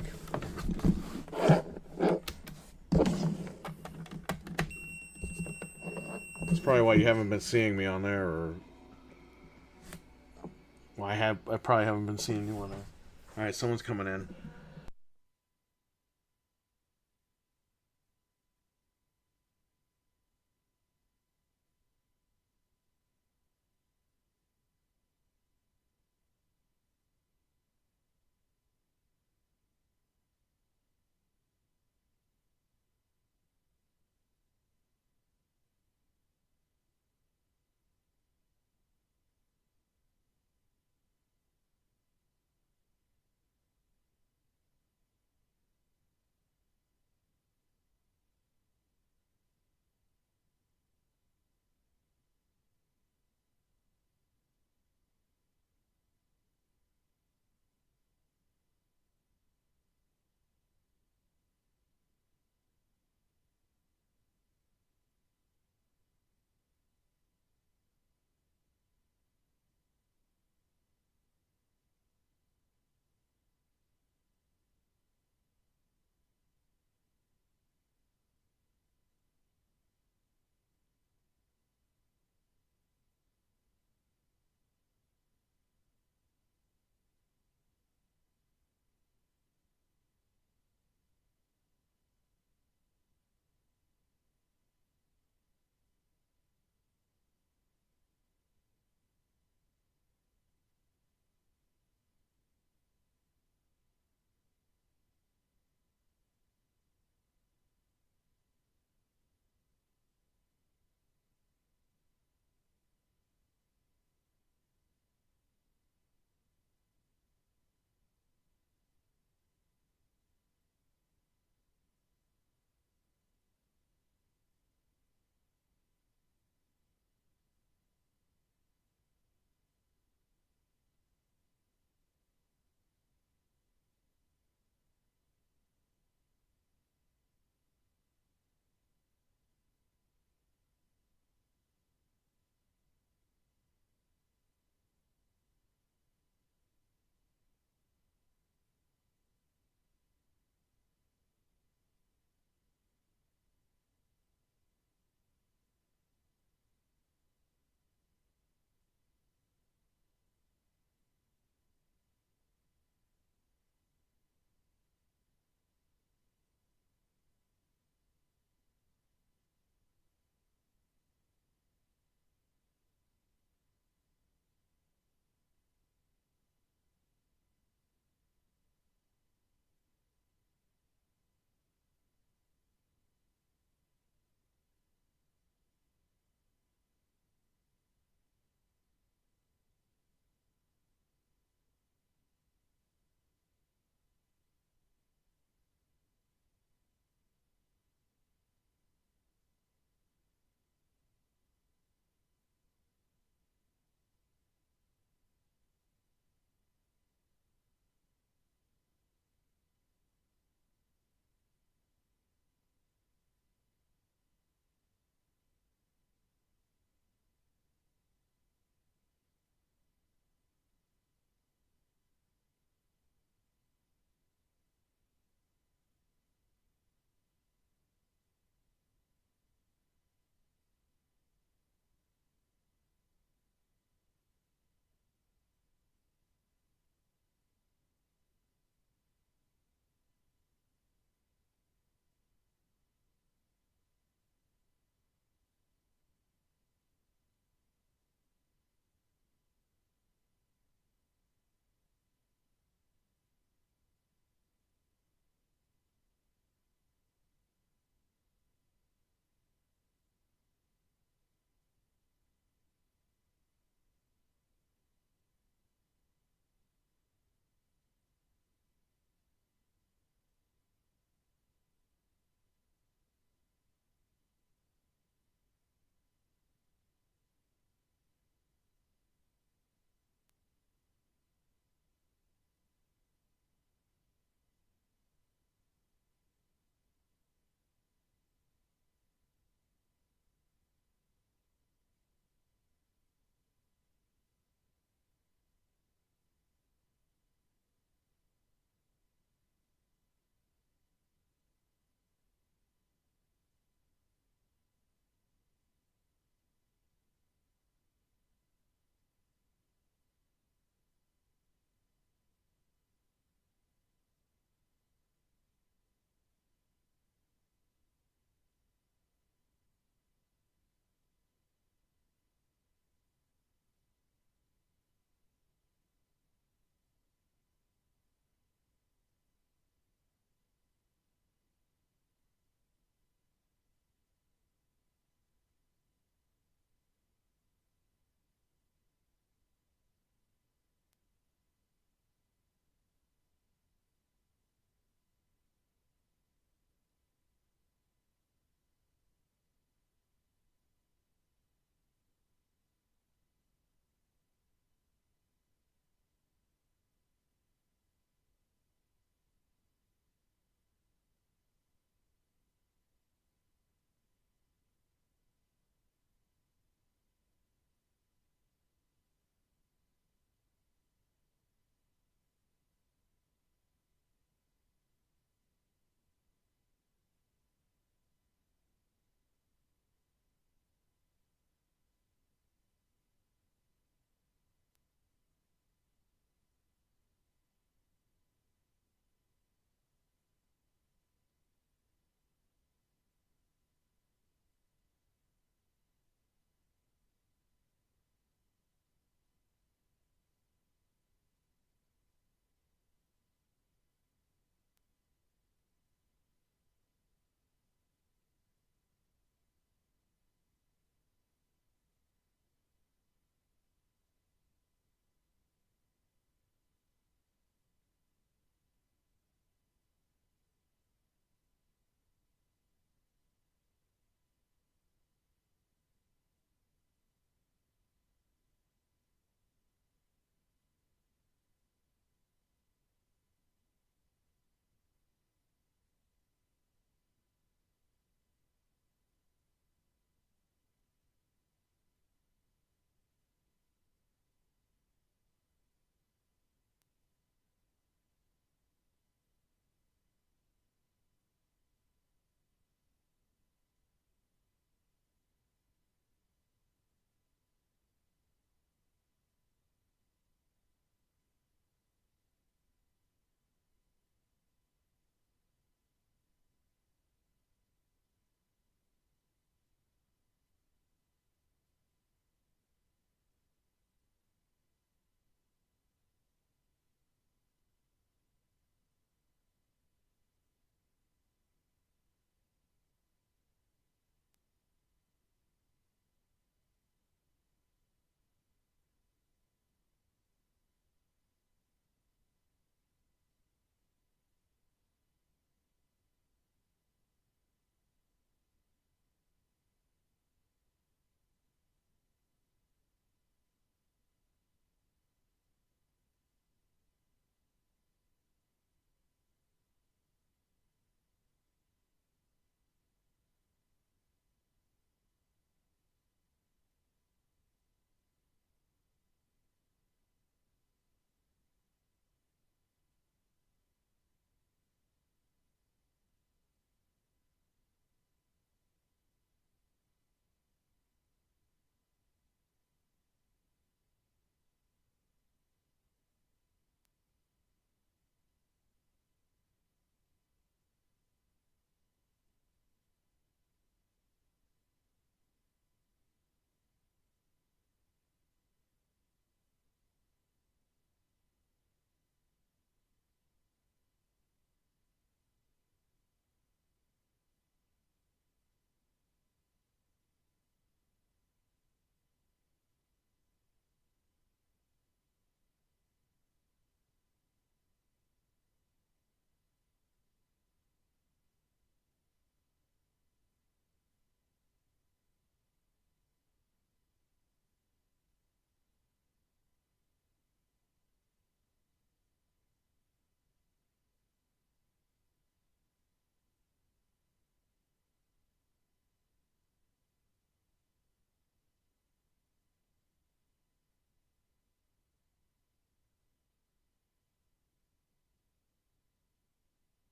That's probably why you haven't been seeing me on there, or well, I probably haven't been seeing you on there. All right, someone's coming in.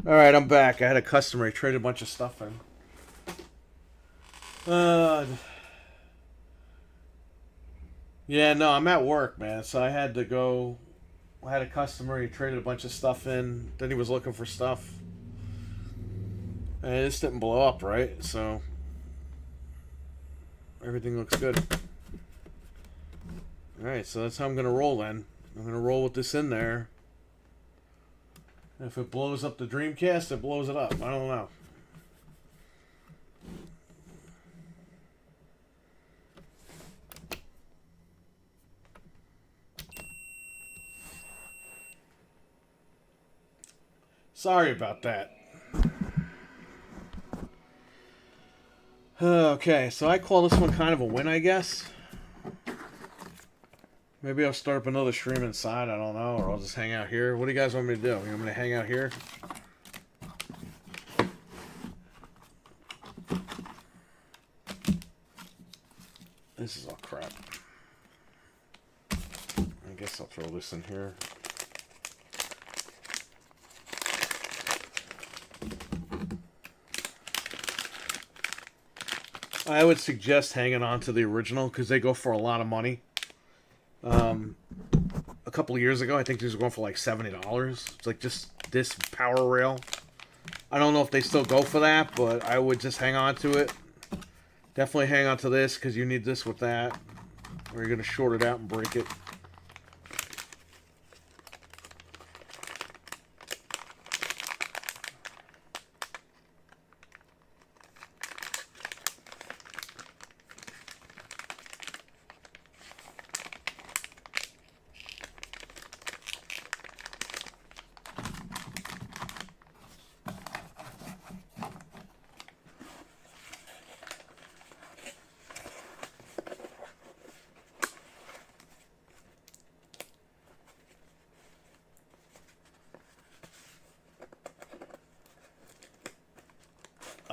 All right, I'm back. I had a customer. He traded a bunch of stuff in. Yeah, no, I'm at work, man. So I had to go. I had a customer. He traded a bunch of stuff in. Then he was looking for stuff. And this didn't blow up, right? So everything looks good. All right, so that's how I'm gonna roll then. I'm gonna roll with this in there. If it blows up the Dreamcast, it blows it up. I don't know. Sorry about that. Okay, so I call this one kind of a win, I guess. Maybe I'll start up another stream inside, I don't know, or I'll just hang out here. What do you guys want me to do? You want me to hang out here? This is all crap. I guess I'll throw this in here. I would suggest hanging on to the original because they go for a lot of money. A couple of years ago, I think these were going for like $70. It's like just this power rail. I don't know if they still go for that, but I would just hang on to it. Definitely hang on to this because you need this with that, or you're going to short it out and break it.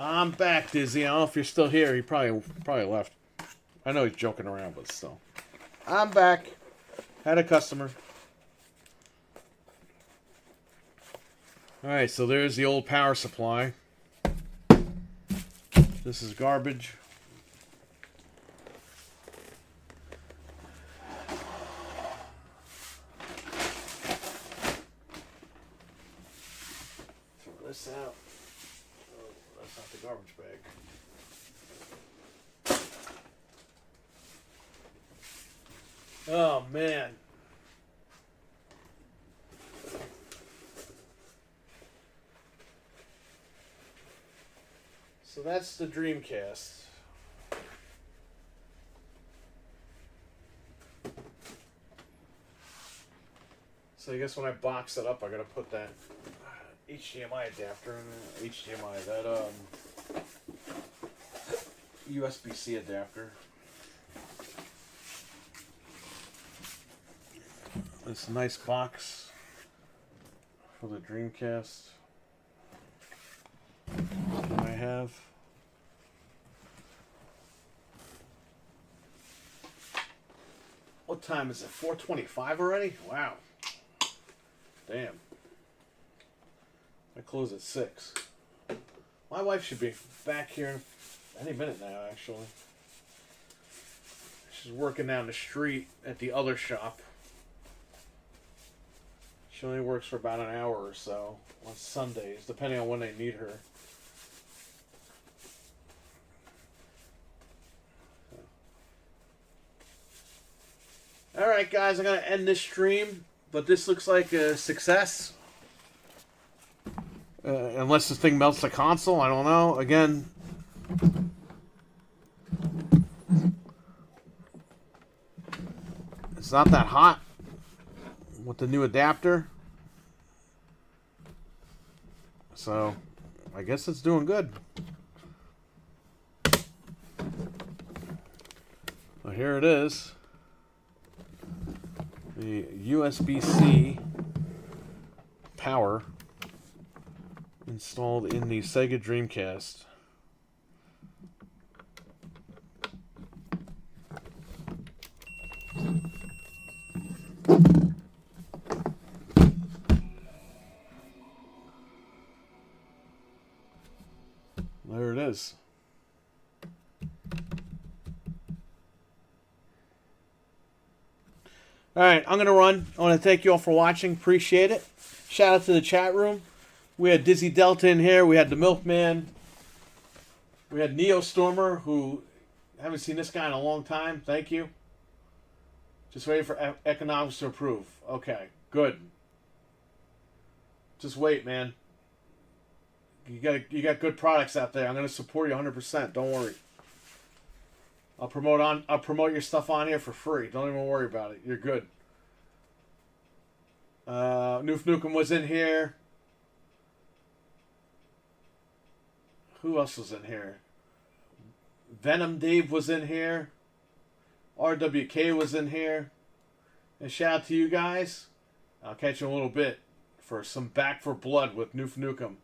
I'm back, Dizzy. I don't know if you're still here. He probably left. I know he's joking around, but still. I'm back. Had a customer. Alright, so there's the old power supply. This is garbage. Throw this out. That's not the garbage bag. Oh, man. So that's the Dreamcast. So I guess when I box it up, I gotta put that HDMI adapter in there. HDMI, that USB-C adapter. This nice box for the Dreamcast that I have. What time is it? 4:25 already? Wow. Damn. I close at 6. My wife should be back here any minute now, actually. She's working down the street at the other shop. She only works for about an hour or so on Sundays, depending on when they need her. Alright guys, I'm going to end this stream, but this looks like a success. Unless this thing melts the console, I don't know. Again, it's not that hot with the new adapter. So, I guess it's doing good. Well, here it is. The USB-C power installed in the Sega Dreamcast. is. All right, I'm going to run. I want to thank you all for watching. Appreciate it. Shout out to the chat room. We had Dizzy Delta in here. We had the Milkman. We had Neo Stormer, who haven't seen this guy in a long time. Thank you. Just waiting for economics to approve. Okay, good. Just wait, man. You got good products out there. I'm going to support you 100%. Don't worry. I'll promote your stuff on here for free. Don't even worry about it. You're good. Noof Nukem was in here. Who else was in here? Venom Dave was in here. RWK was in here. And shout out to you guys. I'll catch you in a little bit for some Back for Blood with Noof Nukem.